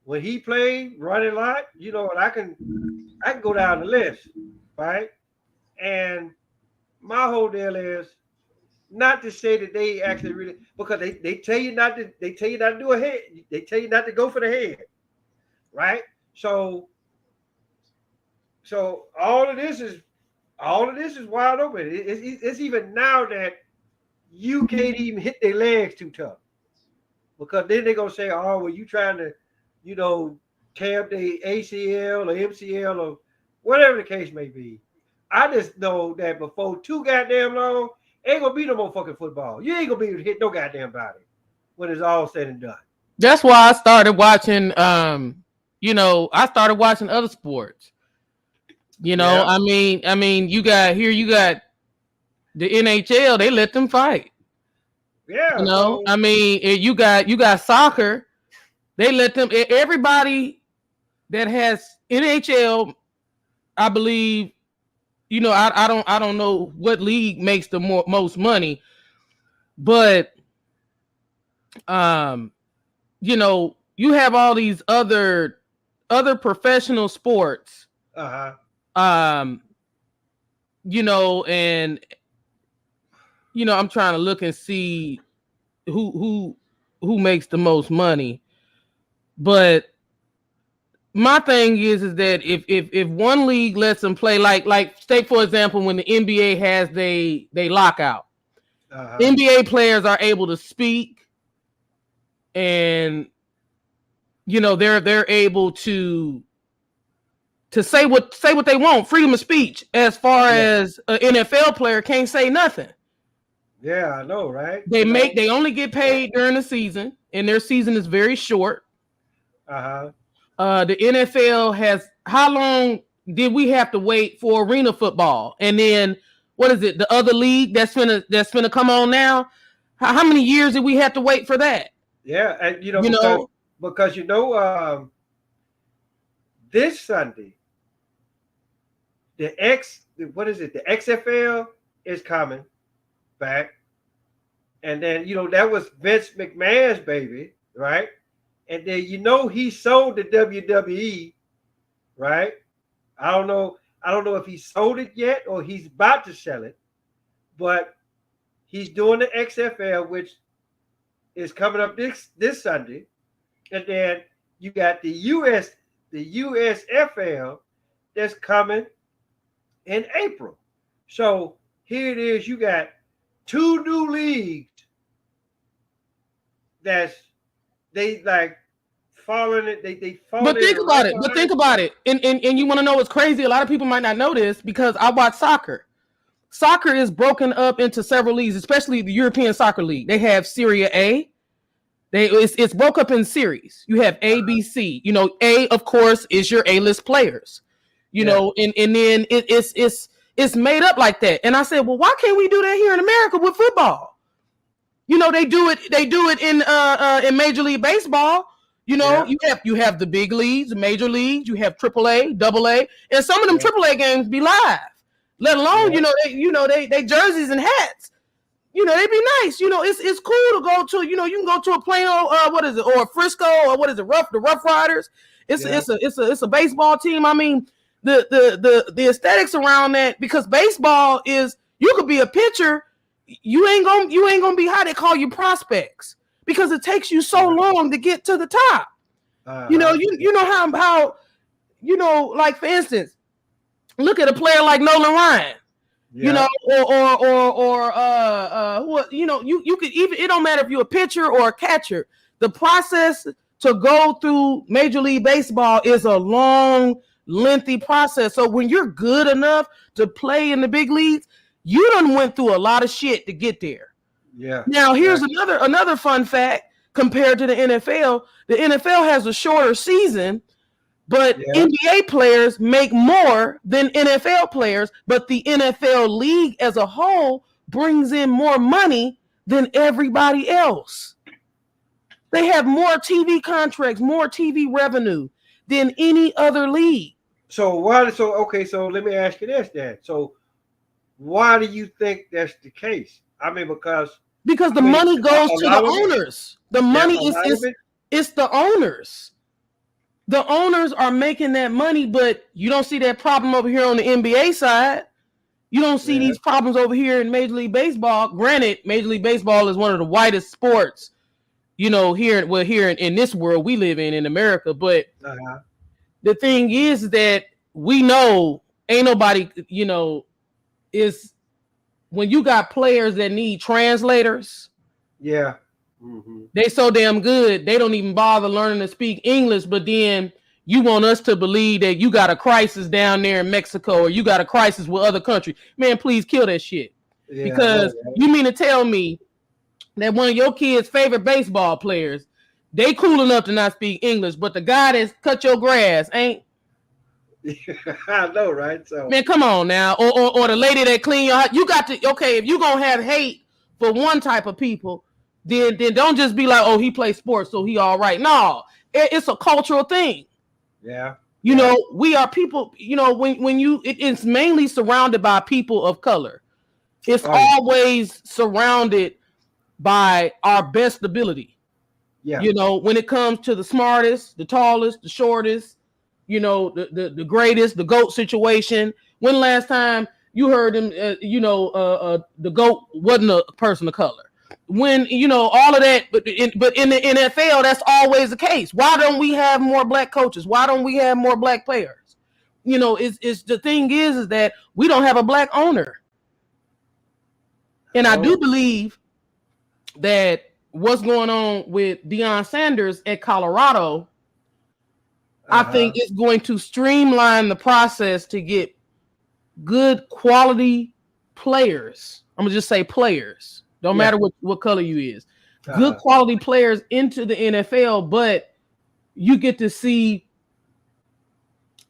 when he played running a lot, and I can go down the list, right? And my whole deal is not to say that they actually really, because they tell you not to, do a head, they tell you not to go for the head, right? So all of this is wide open. It's even now that you can't even hit their legs too tough, because then they're gonna say, "Oh, well, you trying to, you know, tear up the ACL or MCL or whatever the case may be." I just know that before too goddamn long, ain't gonna be no more fucking football. You ain't gonna be able to hit no goddamn body when it's all said and done. That's why I started watching. I started watching other sports. Yeah, You got the NHL. They let them fight. yeah. So You got soccer. They let them. Everybody that has NHL, I believe. I don't know what league makes the most money, but um, you have all these other professional sports. uh huh. Um, and I'm trying to look and see who makes the most money. But my thing is that if one league lets them play, like say for example, when the NBA has they lockout, NBA players are able to speak, and they're able to say what they want, freedom of speech. As far as an NFL player can't say nothing. Yeah, I know, right? They only get paid during the season, and their season is very short. Uh The NFL has, how long did we have to wait for arena football? And then what is it? The other league that's gonna come on now. How many years did we have to wait for that? Yeah, and because this Sunday, what is it? The XFL is coming back, and then that was Vince McMahon's baby, right? And then he sold the WWE, right? I don't know. I don't know if he sold it yet or he's about to sell it, but he's doing the XFL, which is coming up this Sunday, and then you got the USFL that's coming in April. So here it is. You got two new leagues that's they like following it. They follow. But think about it. But think about it. And you want to know what's crazy? A lot of people might not know this because I watch soccer. Soccer is broken up into several leagues, especially the European Soccer League. They have Serie A. It's broke up in series. You have A, B, C. A, of course, is your A-list players. And then it's made up like that. And I said, well, why can't we do that here in America with football? They do it in Major League Baseball. You have the big leagues, major leagues, you have AAA, AA, and some of them AAA games be live. Let alone, they jerseys and hats. They be nice. It's cool to go to, you can go to a Plano, what is it, or a Frisco, or what is it, the Rough Riders. It's a baseball team. I mean, the aesthetics around that, because baseball is, you could be a pitcher, you ain't gonna be how they call you prospects, because it takes you so long to get to the top. You know how like, for instance, look at a player like Nolan Ryan. You Yeah. know, what, you know, you could even, it don't matter if you're a pitcher or a catcher. The process to go through Major League Baseball is a long, lengthy process. So when you're good enough to play in the big leagues, you done went through a lot of shit to get there. Yeah. Now, here's Right. another fun fact compared to the NFL. The NFL has a shorter season, but Yeah. NBA players make more than NFL players, but the NFL league as a whole brings in more money than everybody else. They have more TV contracts, more TV revenue than any other league. So why? So okay. So let me ask you this then. So why do you think that's the case? I mean, because Because the I mean, money goes a to the lot of it. owners. The Yeah, money a lot of is it. it's the owners. The owners are making that money, but you don't see that problem over here on the NBA side. You don't see Yeah. these problems over here in Major League Baseball. Granted, Major League Baseball is one of the whitest sports, you know, here in this world we live in America. But Uh-huh. the thing is that we know ain't nobody, you know, is when you got players that need translators, Yeah. Mm-hmm. they so damn good they don't even bother learning to speak English. But then you want us to believe that you got a crisis down there in Mexico or you got a crisis with other countries. Man, please kill that shit. Yeah, I know, Because right? you mean to tell me that one of your kids' favorite baseball players, they cool enough to not speak English, but the guy that's cut your grass ain't. I know, right? So Man, come on now. Or the lady that clean your house. You got to, okay, if you're gonna have hate for one type of people, then don't just be like, oh, he plays sports, so he all right. No, it's a cultural thing. yeah, You yeah. know, we are people, you know, when you it's mainly surrounded by people of color. It's Oh yeah, always surrounded by our best ability. yeah. You know, when it comes to the smartest, the tallest, the shortest, you know, the greatest, the GOAT situation. When last time you heard him, the GOAT wasn't a person of color? When, you know, all of that, but in the NFL, that's always the case. Why don't we have more black coaches? Why don't we have more black players? You know, it's the thing is that we don't have a black owner. And I do Oh, believe that what's going on with Deion Sanders at Colorado, I think uh-huh. it's going to streamline the process to get good quality players. I'm gonna just say players. Don't Yeah, matter what color you is. Good uh-huh. quality players into the NFL, but you get to see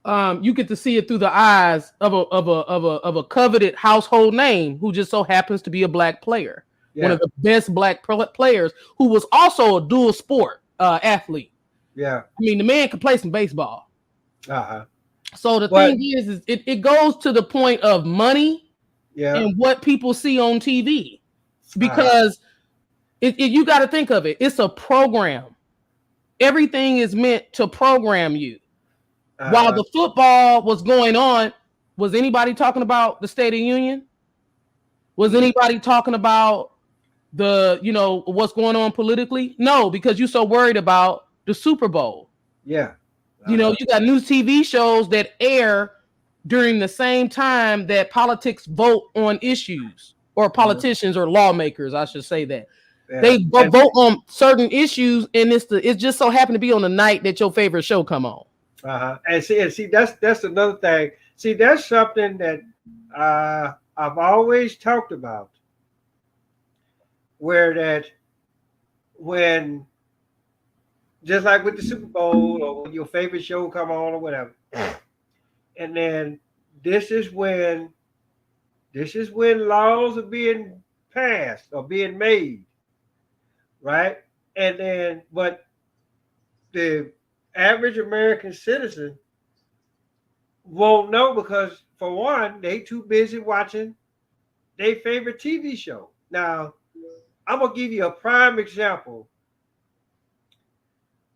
it through the eyes of a coveted household name who just so happens to be a black player, one Yeah, of the best black players who was also a dual sport athlete. yeah, I mean, the man could play some baseball. uh-huh. So the But thing is it goes to the point of money yeah, and what people see on TV, uh-huh. because you got to think of it. It's a program. Everything is meant to program you. While Uh-huh. the football was going on, was anybody talking about the State of the Union? Was Mm, anybody talking about what's going on politically? No, because you're so worried about the Super Bowl. yeah. You know, Uh-huh. you got new TV shows that air during the same time that politics vote on issues, or Mhm. politicians or lawmakers, I should say that. Yeah. They vote on certain issues, and it just so happened to be on the night that your favorite show come on. And see, that's another thing. See, that's something that I've always talked about, where that when just like with the Super Bowl or when your favorite show come on or whatever, and then this is when this is when laws are being passed or being made, right? And then, but the average American citizen won't know because, for one, they too busy watching their favorite TV show. Now, I'm gonna give you a prime example.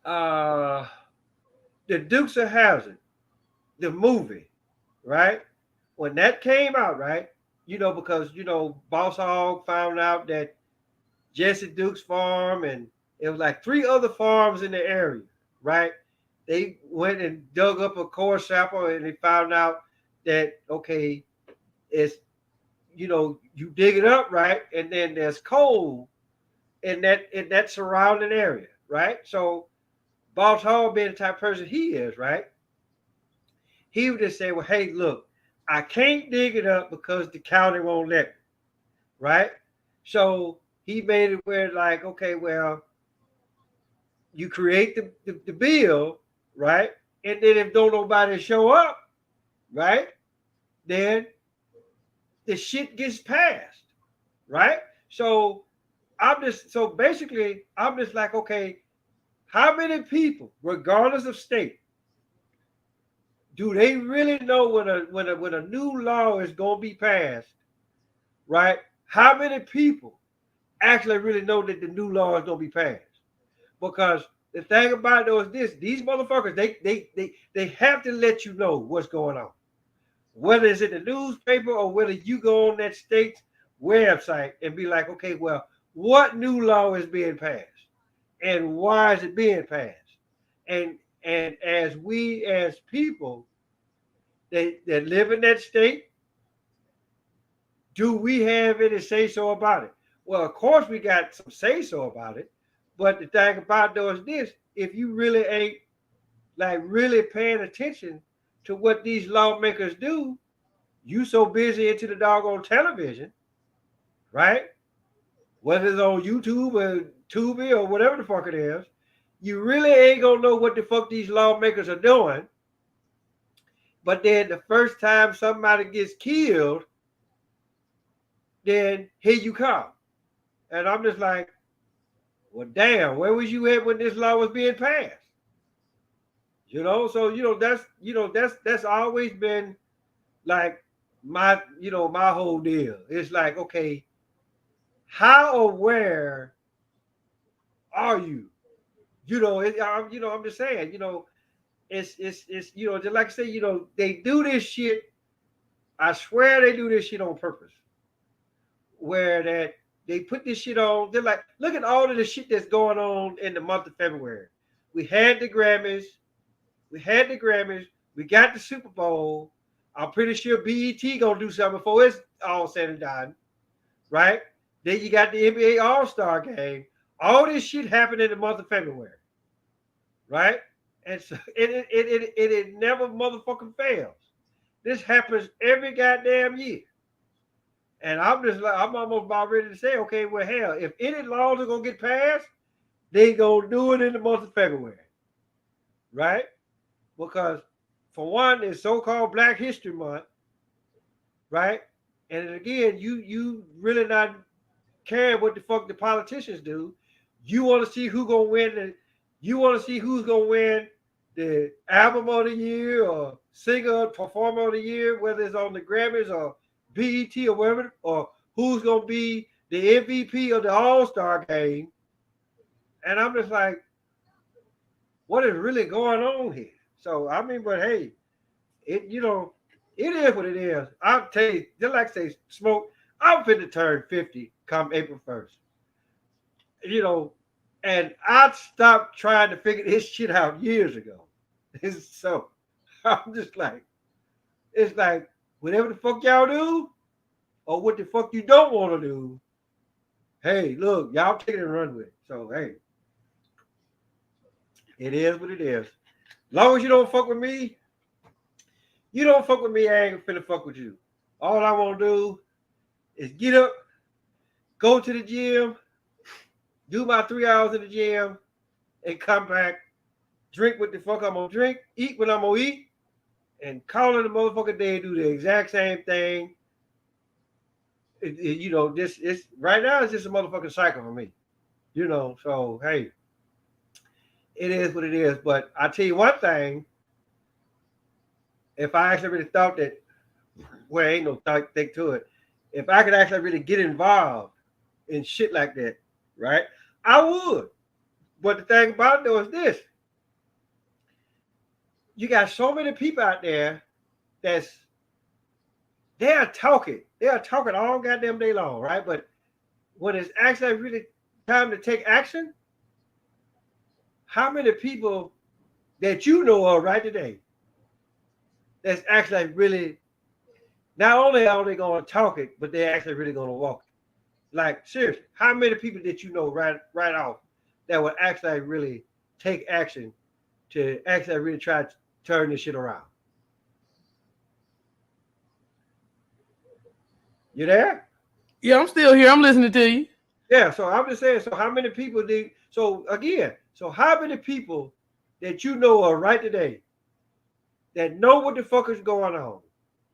Uh, the Dukes of Hazzard, the movie, right? When that came out, right? Because Boss Hogg found out that Jesse Duke's farm, and it was like three other farms in the area, right? They went and dug up a core sample, and they found out that, okay, it's you dig it up, right? And then there's coal in that surrounding area, right? So Boss Hall being the type of person he is, right? He would just say, well, hey, look, I can't dig it up because the county won't let me, right? So he made it where like, okay, well, you create the bill, right? And then if don't nobody show up, right, then the shit gets passed, right? So I'm just like, okay, how many people, regardless of state, do they really know when a new law is gonna be passed, right? How many people actually really know that the new law is gonna be passed? Because the thing about it though is this: these motherfuckers, they have to let you know what's going on, whether it's in the newspaper or whether you go on that state's website and be like, okay, well, what new law is being passed and why is it being passed? And as we as people that live in that state, do we have any say so about it? Well, of course we got some say so about it, but the thing about though is this: if you really ain't like really paying attention to what these lawmakers do, you so busy into the doggone television, right? Whether it's on YouTube or Tubi or whatever the fuck it is, you really ain't gonna know what the fuck these lawmakers are doing. But then the first time somebody gets killed, then here you come. And I'm just like, well, damn, where was you at when this law was being passed? So that's always been like my whole deal. It's like, okay, how aware are you? I'm just saying, it's just like I say, they do this shit. I swear they do this shit on purpose. Where that they put this shit on, they're like, look at all of the shit that's going on in the month of February. We had the Grammys, we got the Super Bowl. I'm pretty sure BET gonna do something before it's all said and done, right? Then you got the NBA All-Star game. All this shit happened in the month of February, right? And so it never motherfucking fails. This happens every goddamn year. And I'm just like, I'm almost about ready to say, okay, well, hell, if any laws are gonna get passed, they gonna do it in the month of February, right? Because for one, it's so-called Black History Month, right? And again, you really not caring what the fuck the politicians do. You want to see who gonna win, and you want to see who's gonna win the album of the year or singer performer of the year, whether it's on the Grammys or BET or whatever, or who's gonna be the MVP of the All-Star game. And I'm just like, what is really going on here? So I mean, but hey, it it is what it is. I'll tell you, just like say smoke, I'm fit to turn 50 come April 1st. And I stopped trying to figure this shit out years ago. So I'm just like, it's like whatever the fuck y'all do, or what the fuck you don't want to do, hey, look, y'all take it and run with it. So hey, it is what it is. Long as you don't fuck with me, you don't fuck with me, I ain't finna fuck with you. All I want to do is get up, go to the gym, do my 3 hours in the gym, and come back, drink what the fuck I'm gonna drink, eat what I'm gonna eat, and call it a motherfucking day, do the exact same thing. This is right now it's just a motherfucking cycle for me. So hey, it is what it is. But I tell you one thing, if I actually really thought that, well, ain't no thing to it. If I could actually really get involved in shit like that, right? I would. But the thing about it though is this: you got so many people out there that's they are talking all goddamn day long, right? But when it's actually really time to take action, how many people that you know of right today that's actually really Not only are they going to talk it, but they're actually really going to walk it. Like seriously, how many people did you know right off that would actually really take action to actually really try to turn this shit around? You there? Yeah, I'm still here. I'm listening to you. Yeah. So I'm just saying. So how many people did? So again, so how many people that you know are right today that know what the fuck is going on?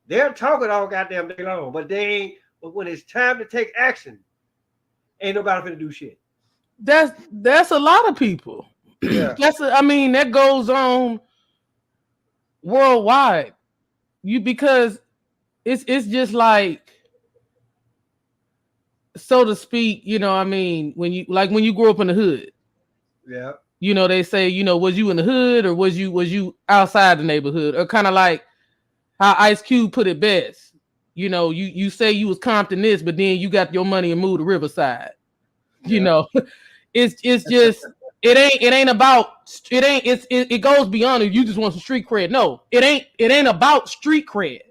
They're talking all goddamn day long, but they ain't. But when it's time to take action, ain't nobody finna do shit. That's a lot of people. Yeah. I mean, that goes on worldwide. Because it's just like, so to speak, I mean, when you grew up in the hood, Yeah. they say, was you in the hood or was you outside the neighborhood? Or kind of like how Ice Cube put it best. You say you was Compton this, but then you got your money and moved to Riverside. You Yeah. know, it's just it ain't about it goes beyond if you just want some street cred. No, it ain't about street cred.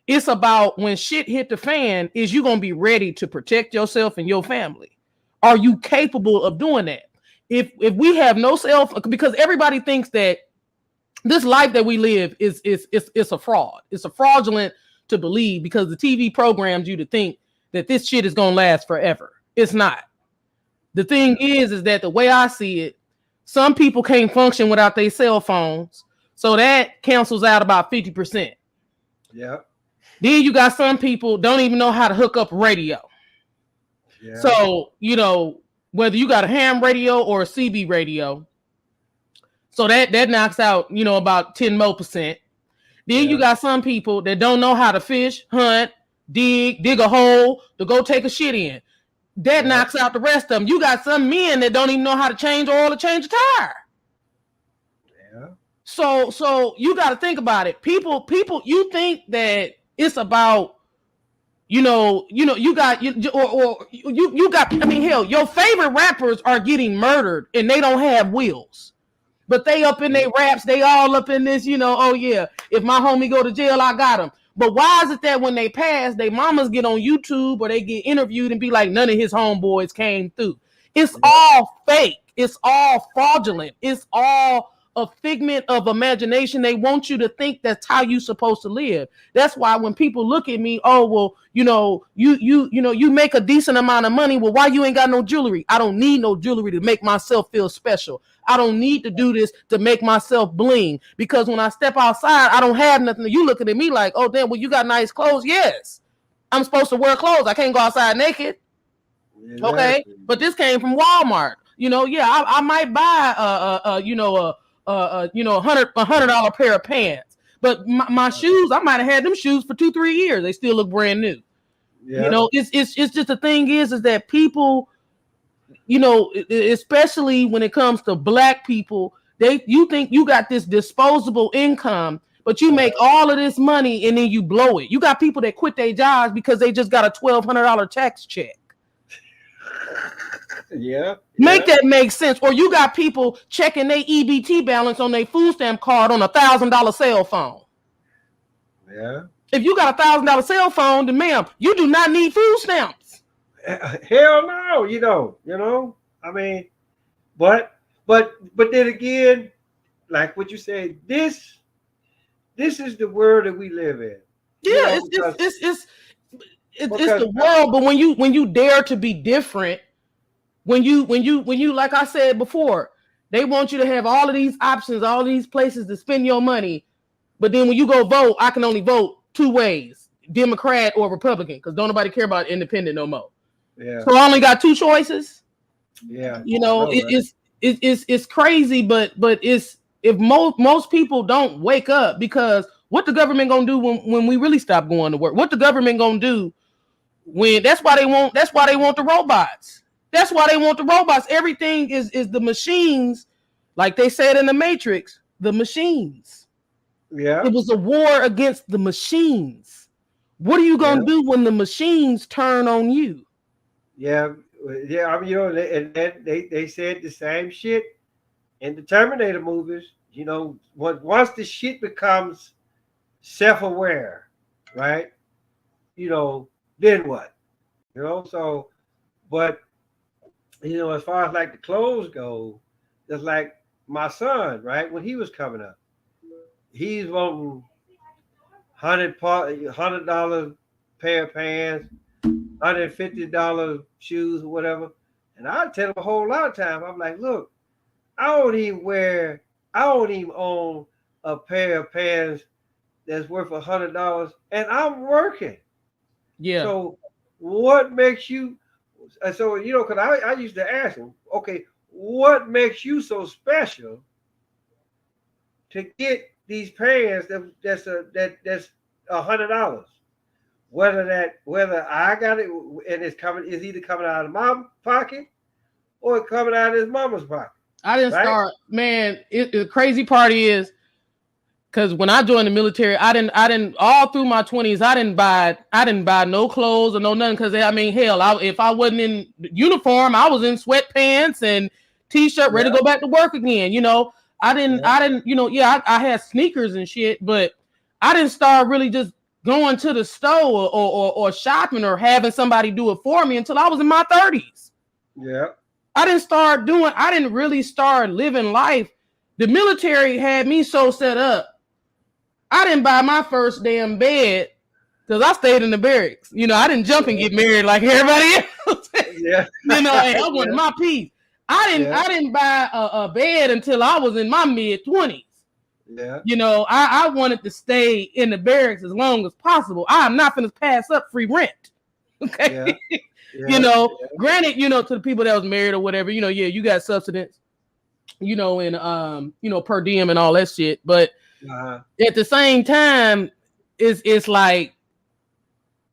It's about when shit hit the fan, is you gonna be ready to protect yourself and your family? Are you capable of doing that? If we have no self, because everybody thinks that this life that we live is a fraud. It's a fraudulent to believe because the TV programs you to think that this shit is gonna last forever. It's not. The thing is that the way I see it, some people can't function without their cell phones, so that cancels out about 50%. Yeah. Then you got some people don't even know how to hook up radio. Yeah. So, whether you got a ham radio or a CB radio, so that knocks out, about 10 more percent. Then you got some people that don't know how to fish, hunt, dig a hole to go take a shit in. That knocks out the rest of them. You got some men that don't even know how to change oil or change a tire. Yeah. So you got to think about it. People, you think that it's about, you got you got. I mean, hell, your favorite rappers are getting murdered and they don't have wills, but they up in their raps. They all up in this. Oh yeah, if my homie go to jail, I got him. But why is it that when they pass, they mamas get on YouTube or they get interviewed and be like, none of his homeboys came through? It's all fake. It's all fraudulent. It's all a figment of imagination. They want you to think that's how you supposed to live. That's why when people look at me, oh well, you make a decent amount of money. Well, why you ain't got no jewelry? I don't need no jewelry to make myself feel special. I don't need to do this to make myself bling, because when I step outside, I don't have nothing. You looking at me like, oh damn, well you got nice clothes. Yes, I'm supposed to wear clothes. I can't go outside naked. Exactly. Okay, but this came from Walmart. I might buy $100 pair of pants, but my shoes, I might have had them shoes for 2-3 years. They still look brand new. Yeah. It's just the thing is that people, especially when it comes to black people, you think you got this disposable income, but you make all of this money and then you blow it. You got people that quit their jobs because they just got a $1,200 tax check. Yeah. Make that make sense. Or you got people checking their EBT balance on their food stamp card on a $1,000 cell phone. Yeah. If you got a $1,000 cell phone, then ma'am, you do not need food stamps. Hell no, you know. I mean, but then again, like what you said, this is the world that we live in. Yeah, it's the world. But when you dare to be different, when you like I said before, they want you to have all of these options, all these places to spend your money. But then when you go vote, I can only vote 2 ways: Democrat or Republican, because don't nobody care about independent no more. Yeah. So I only got 2 choices. Yeah. It's crazy, but it's, if most people don't wake up, because what the government gonna do when we really stop going to work? What the government gonna do when that's why they want the robots. That's why they want the robots. Everything is the machines, like they said in the Matrix, the machines. Yeah. It was a war against the machines. What are you gonna do when the machines turn on you? Yeah. I mean, they said the same shit in the Terminator movies. Once the shit becomes self-aware, right? then what? So, but as far as like the clothes go, just like my son, right? When he was coming up, he's wanting $100 pair of pants, $150 shoes or whatever. And I tell him a whole lot of times, I'm like, look, I don't even own a pair of pants that's worth $100, and I'm working. Yeah. So what makes you? So because I used to ask him, okay, what makes you so special to get these pants that's $100? Whether I got it and is either coming out of my pocket or it's coming out of his mama's pocket. I didn't start, man. The crazy part is, because when I joined the military, I didn't all through my 20s, I didn't buy no clothes or no nothing. Because hell, if I wasn't in uniform, I was in sweatpants and t-shirt, ready to go back to work again. I didn't, I had sneakers and shit, but I didn't start really just going to the store or shopping or having somebody do it for me until I was in my 30s. Yeah. I didn't really start living life. The military had me so set up. I didn't buy my first damn bed because I stayed in the barracks. I didn't jump and get married like everybody else. Yeah. I wanted my piece. I didn't buy a bed until I was in my mid-20s. Yeah. I wanted to stay in the barracks as long as possible. I'm not going to pass up free rent. Okay. Yeah. Granted, to the people that was married or whatever, you got subsistence, and per diem and all that shit. But at the same time, it's like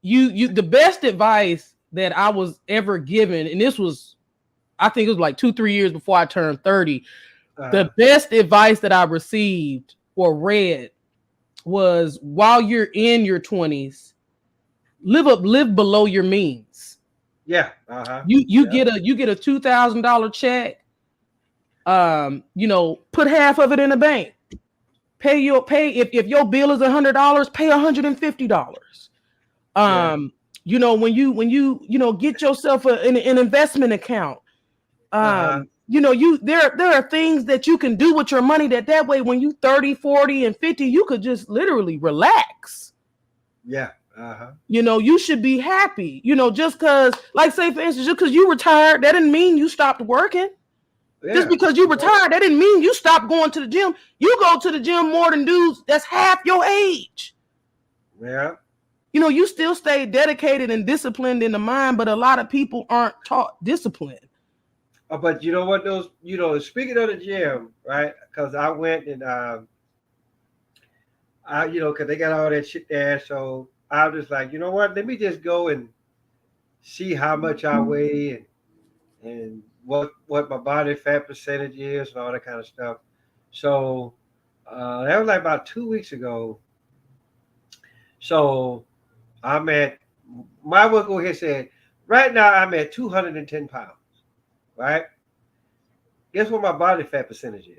you the best advice that I was ever given, and this was, I think it was like 2-3 years before I turned 30. The best advice that I received or read was, while you're in your 20s, live below your means. Yeah. You get a $2,000 check. Put half of it in the bank. Pay if your bill is $100, pay $150. When you get yourself an investment account. There are things that you can do with your money that way when you 30, 40, and 50, you could just literally relax. Yeah. You should be happy. Just because, like, say for instance, just because you retired, that didn't mean you stopped working. Yeah. Just because you retired, that didn't mean you stopped going to the gym. You go to the gym more than dudes that's half your age. Yeah. You still stay dedicated and disciplined in the mind, but a lot of people aren't taught discipline. But you know what, speaking of the gym, right? Because I went and because they got all that shit there, so I was just like, you know what? Let me just go and see how much I weigh and what my body fat percentage is and all that kind of stuff. So that was like about 2 weeks ago. So I'm at, my workout here said, right now I'm at 210 pounds, right? Guess what my body fat percentage is?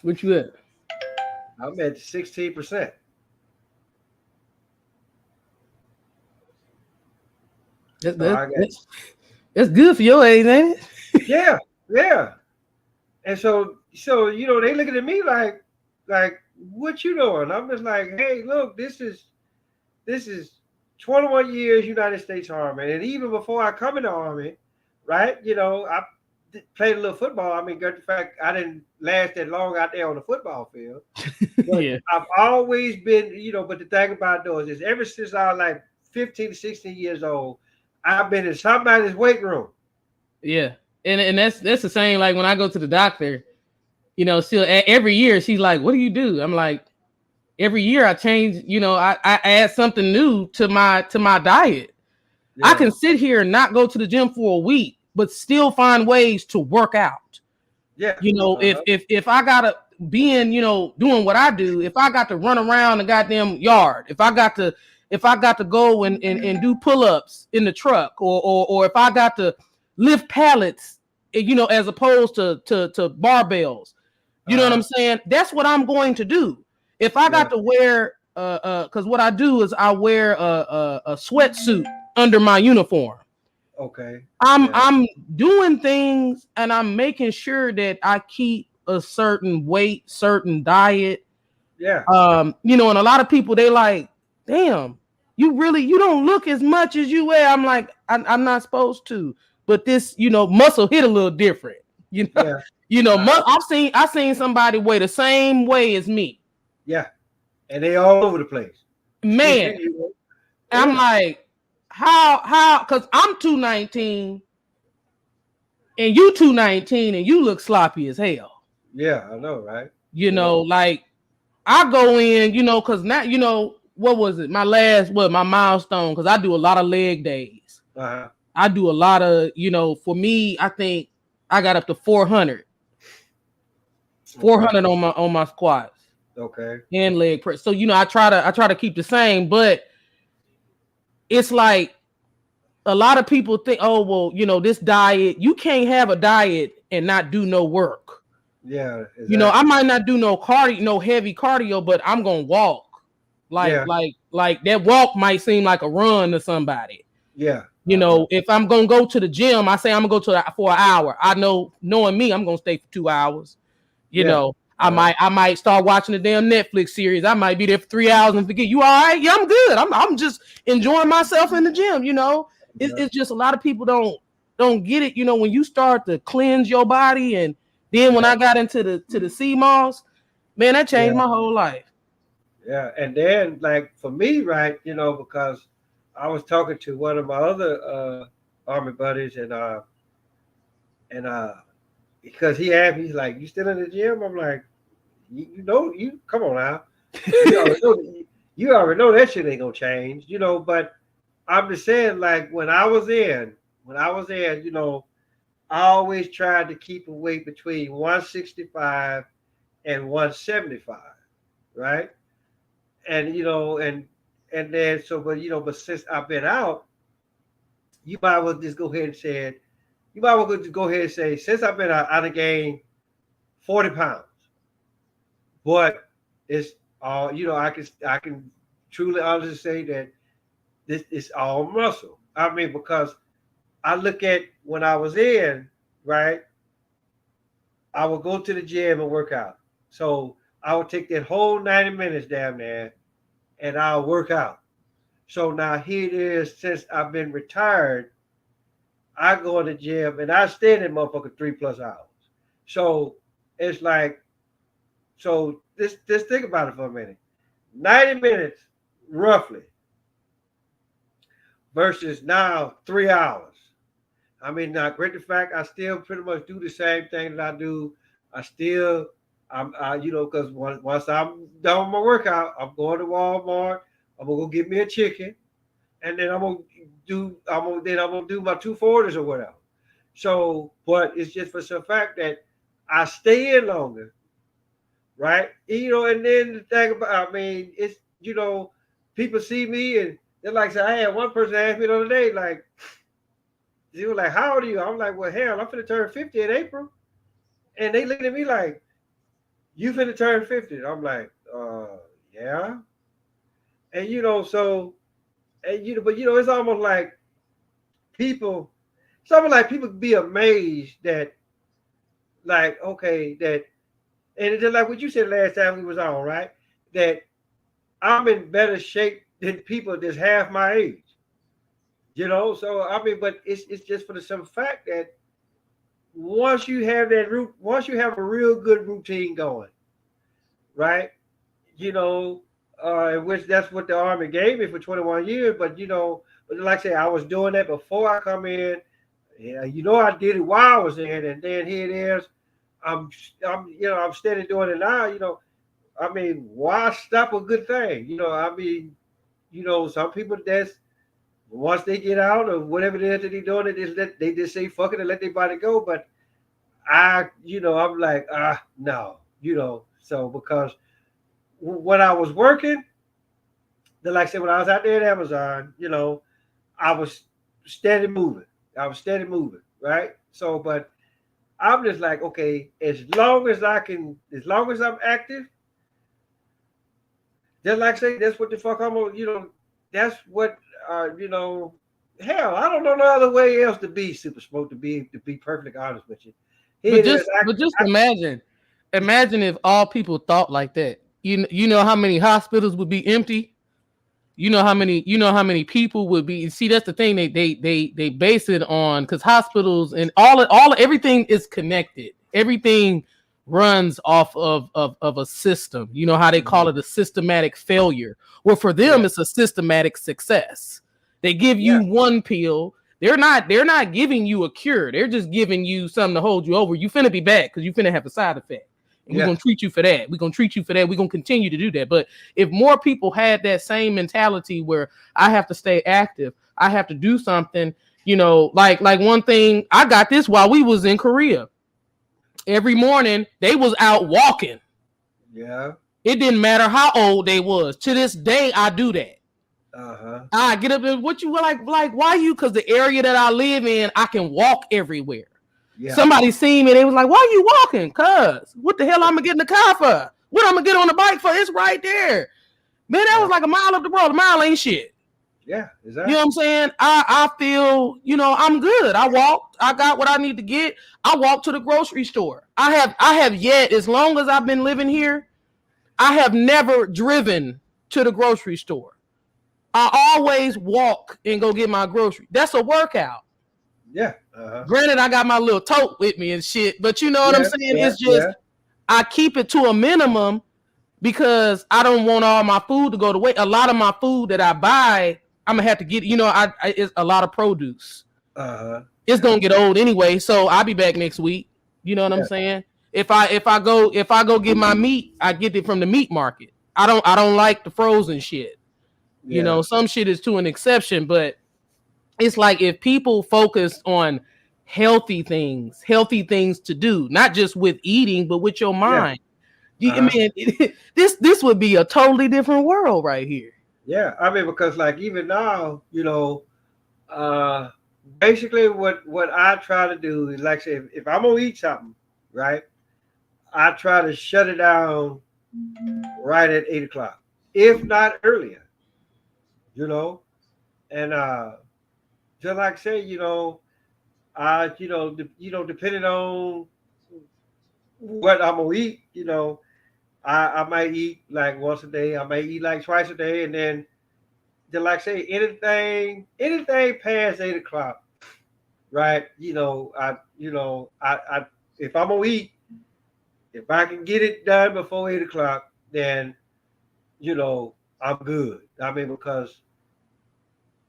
What you at? I'm at 16%. That's good for your age, ain't it? Yeah. And so they looking at me like, what you doing? I'm just like, hey, look, this is 21 years United States Army, and even before I come in the Army, right? I played a little football. I mean, good fact, I didn't last that long out there on the football field. But yeah. I've always been, but the thing about those is, ever since I was like 15 to 16 years old, I've been in somebody's weight room. Yeah. And that's the same, like when I go to the doctor, still every year she's like, what do you do? I'm like, every year I change, I add something new to my diet. Yeah. I can sit here and not go to the gym for a week, but still find ways to work out. Yeah. If I gotta be in, doing what I do, if I got to run around the goddamn yard, if I got to go and do pull-ups in the truck, or if I got to lift pallets, as opposed to barbells, you know what I'm saying? That's what I'm going to do. If I got to wear because what I do is I wear a sweatsuit under my uniform. Okay. I'm doing things and I'm making sure that I keep a certain weight, certain diet. Yeah. You know, and a lot of people they like, damn, you don't look as much as you weigh. I'm like, I'm not supposed to, but this, you know, muscle hit a little different. You know, Yeah. I've seen somebody weigh the same way as me. Yeah. And they all over the place. Man, I'm like, how? Because I'm 219 and you 219 and you look sloppy as hell. Yeah, I know, right? You know, like I go in, you know, because now, you know, what was it? My milestone, because I do a lot of leg days. Uh-huh. I do a lot of, you know, for me, I think I got up to 400. 400 on my squats. Okay. And leg press. So, you know, I try to keep the same, but it's like a lot of people think, oh, well, you know, this diet, you can't have a diet and not do no work. Yeah, exactly. You know, I might not do no heavy cardio, but I'm gonna walk. Like that walk might seem like a run to somebody. Yeah. You know, if I'm gonna go to the gym, I say I'm gonna go for an hour. I know, knowing me, I'm gonna stay for 2 hours. You know, I might start watching the damn Netflix series. I might be there for 3 hours and forget. You all right? Yeah, I'm good. I'm just enjoying myself in the gym. You know, it's just a lot of people don't get it. You know, when you start to cleanse your body, and then when I got into the CMOS, man, that changed my whole life. Yeah, and then like for me, right? You know, because I was talking to one of my other army buddies, and because he asked me, he's like, "You still in the gym?" I'm like, "You know, you come on now, you already know that shit ain't gonna change, you know." But I'm just saying, like when I was in, you know, I always tried to keep a weight between 165 and 175, right? And you know, and then so, but you know, but since I've been out, you might well just go ahead and say it. You might well just go ahead and say, since I've been out, I've gained 40 pounds. But it's all, you know, I can truly honestly say that this is all muscle. I mean, because I look at when I was in, right, I would go to the gym and work out. So I would take that whole 90 minutes down there and I'll work out. So now here it is, since I've been retired, I go in the gym and I stay in that motherfucker 3+ hours. So it's like, so just think about it for a minute. 90 minutes roughly versus now 3 hours. I mean, now, great the fact I still pretty much do the same thing that I do. You know, because once I'm done with my workout, I'm going to Walmart. I'm gonna go get me a chicken, and then I'm gonna do my 240s or whatever. So, but it's just for some fact that I stay in longer, right? You know, and then the thing about, I mean, it's, you know, people see me and they're like, say, I had one person ask me the other day, like, they were like, how old are you? I'm like, well, hell, I'm finna turn 50 in April. And they looking at me like, you finna turn 50. I'm like, yeah. And you know, so, and you know, but you know, it's almost like people, it's almost like people be amazed that, like, okay, that, and it's just like what you said last time we was on, right? That I'm in better shape than people that's half my age. You know, so I mean, but it's just for the simple fact that once you have a real good routine going, right? You know, in which that's what the army gave me for 21 years. But you know, but like I say, I was doing that before I come in. Yeah, you know, I did it while I was in, and then here it is. I'm, you know, I'm steady doing it now. You know, I mean, why stop a good thing? You know, I mean, you know, some people that's once they get out or whatever it is that they're doing, they just say fuck it and let their body go. But you know, I'm like, no, you know, so because when I was working, like I said, when I was out there at Amazon, you know, I was steady moving. I was steady moving, right? So, but I'm just like, okay, as long as I'm active, just like I say, that's what the fuck I'm gonna, that's what, hell, I don't know no other way else to be Super Smoke, to be perfectly honest with you. Here But it is. just imagine if all people thought like that. You know how many hospitals would be empty. You know how many people would be. See, that's the thing. They base it on, because hospitals and everything is connected. Everything runs off of a system. You know how they call it a systematic failure. Well, for them, Yeah, it's a systematic success. They give yeah, you one pill. They're not giving you a cure. They're just giving you something to hold you over. You finna be back because you finna have a side effect. And we're yeah, gonna treat you for that. We're gonna treat you for that. We're gonna continue to do that. But if more people had that same mentality where I have to stay active, I have to do something, like one thing, I got this while we was in Korea. Every morning they was out walking. yeah. It didn't matter how old they was. To this day, I do that. Uh-huh. I get up and what you like why you? Because the area that I live in, I can walk everywhere. Yeah. Somebody seen me, they was like, why are you walking? Cuz what the hell I'm gonna get in the car for? What I'm gonna get on the bike for? It's right there. Man, that Yeah. was like a mile up the road. A mile ain't shit. Yeah. You know what Exactly. I'm saying? I feel, I'm good. I walked. I got what I need to get. I walked to the grocery store. I have yet, as long as I've been living here, I have never driven to the grocery store. I always walk and go get my grocery. That's a workout. Yeah. Uh-huh. Granted, I got my little tote with me and shit, but you know what I'm Yeah. saying? Yeah. It's just Yeah. I keep it to a minimum because I don't want all my food to go to waste. A lot of my food that I buy, I'm gonna have to get. It's a lot of produce. Uh-huh. It's Yeah. gonna get old anyway, so I'll be back next week. You know what I'm Yeah. saying? If I go get my meat, I get it from the meat market. I don't like the frozen shit. Yeah. Some shit is to an exception, but it's like if people focus on healthy things to do, not just with eating, but with your Yeah. mind. Uh-huh. Man, this would be a totally different world right here. Yeah. I mean, because like even now, uh basically what I try to do is like say if I'm gonna eat something, right? I try to shut it down right at 8 o'clock, if not earlier, you know. And just like I say, depending on what I'm gonna eat, I might eat like once a day. I might eat like twice a day, and then just like I say, anything past 8 o'clock, right? I if I'm gonna eat, if I can get it done before 8 o'clock, then I'm good. I mean, because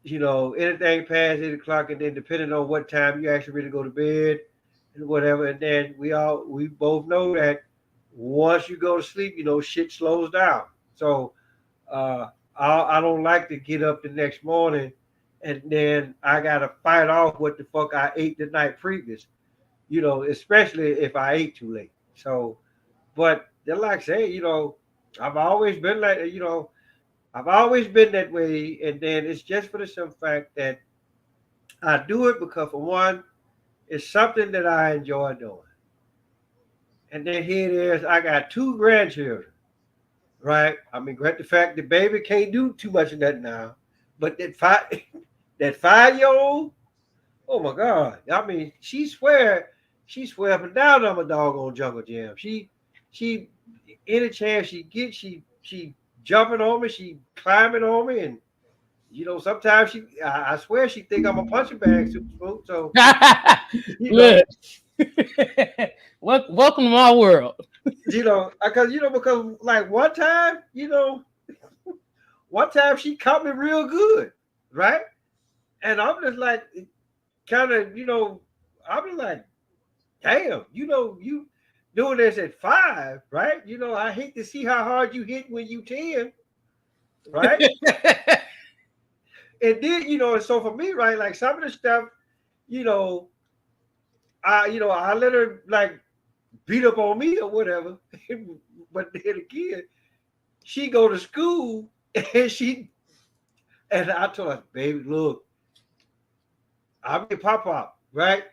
anything past 8 o'clock, and then depending on what time you actually really go to bed and whatever, and then we both know that once you go to sleep, shit slows down. So uh, I don't like to get up the next morning and then I gotta fight off what the fuck I ate the night previous. Especially if I ate too late. So, but then like I say, I've always been like, I've always been that way, and then it's just for the simple fact that I do it because, for one, it's something that I enjoy doing. And then here it is, I got two grandchildren, right? I mean, the fact the baby can't do too much of that now, but that five that 5 year old, oh my god! I mean, she swear up and down I'm a doggone jungle gym. She any chance she gets, she jumping on me, she climbing on me, and sometimes I swear she think I'm a punching bag, super spook. So you know, Look, welcome to my world. because like one time she caught me real good, right? And I'm just like, kind of, I'm just like, damn, you doing this at 5, right? I hate to see how hard you hit when you 10, right? And then, and so for me, right, like some of the stuff, you know, I let her like beat up on me or whatever. But then again, she go to school and I told her, baby, look, I'll be a pop, right?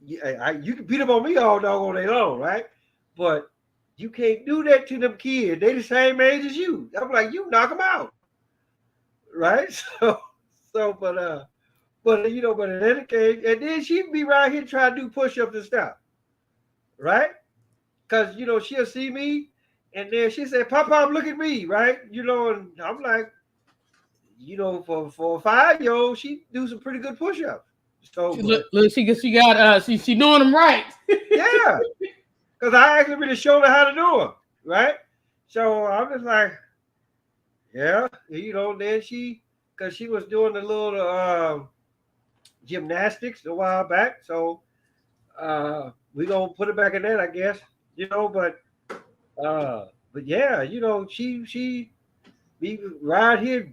You can beat up on me all doggone day long, right? But you can't do that to them kids. They the same age as you. I'm like, you knock them out, right? But but in any case, and then she'd be right here trying to do push-ups and stuff, right? Because she'll see me, and then she said, "Pop, look at me," right? And I'm like, for a 5-year-old, she do some pretty good push-ups. So, but Look, she doing them right. yeah, because I actually really showed her how to do them, right? So I'm just like, yeah, then because she was doing the little gymnastics a while back, so we gonna put it back in that, I guess, but yeah, she be right here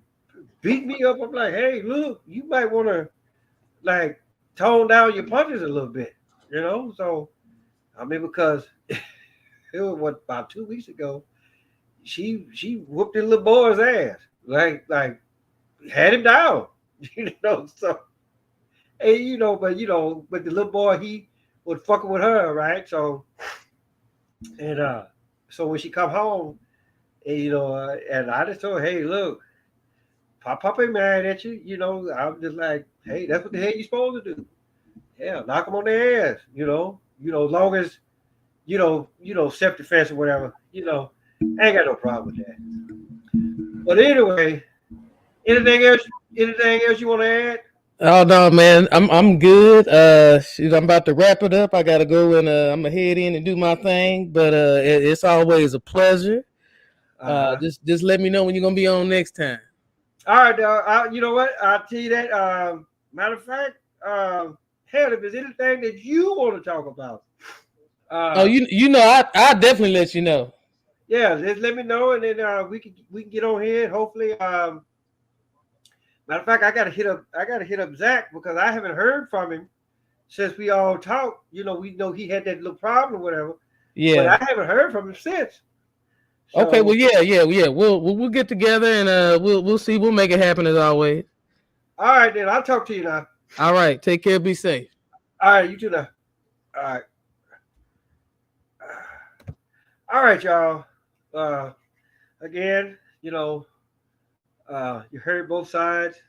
beat me up. I'm like, hey, look, you might want to like tone down your punches a little bit, So I mean, because it was about 2 weeks ago, she whooped the little boy's ass, like had him down, So hey, but the little boy he was fucking with her, right? So and so when she come home, and and I just told her, hey, look, Pop ain't mad at you, I'm just like, hey, that's what the hell you supposed to do. Yeah, knock them on their ass, as long as self defense or whatever, I ain't got no problem with that. But anyway, anything else? Anything else you want to add? Oh no, man, I'm good. Shoot, I'm about to wrap it up. I gotta go and I'm gonna head in and do my thing. But it's always a pleasure. Just let me know when you're gonna be on next time. All right, you know what? I'll tell you that. Matter of fact, hell, if there's anything that you want to talk about, I definitely let you know. Yeah, just let me know, and then we can get on here. And hopefully, matter of fact, I gotta hit up Zach because I haven't heard from him since we all talked. We know he had that little problem or whatever. Yeah, but I haven't heard from him since. So, okay, well, yeah. We'll get together and we'll see. We'll make it happen as always. All right, then I'll talk to you now. All right, take care. Be safe. All right, you too now. All right. All right, y'all. Again, you heard both sides.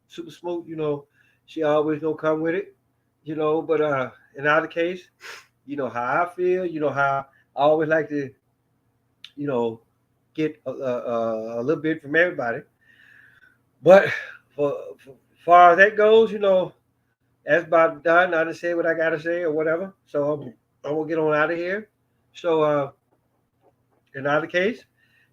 Super Smooth. She always gonna come with it. But in either case, how I feel. How I always like to, get a little bit from everybody. But for far as that goes, that's about done. I just say what I gotta say or whatever. So I'm gonna get on out of here. So in either case,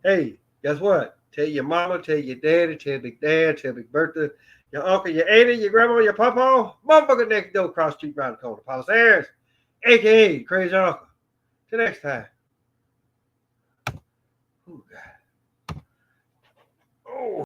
hey, guess what? Tell your mama, tell your daddy, tell Big Dad, tell Big Bertha, your uncle, your auntie, your grandma, your papa, motherfucker next door, cross street, round the corner, Palos Harris, aka Crazy Uncle. Till next time. Ooh, God.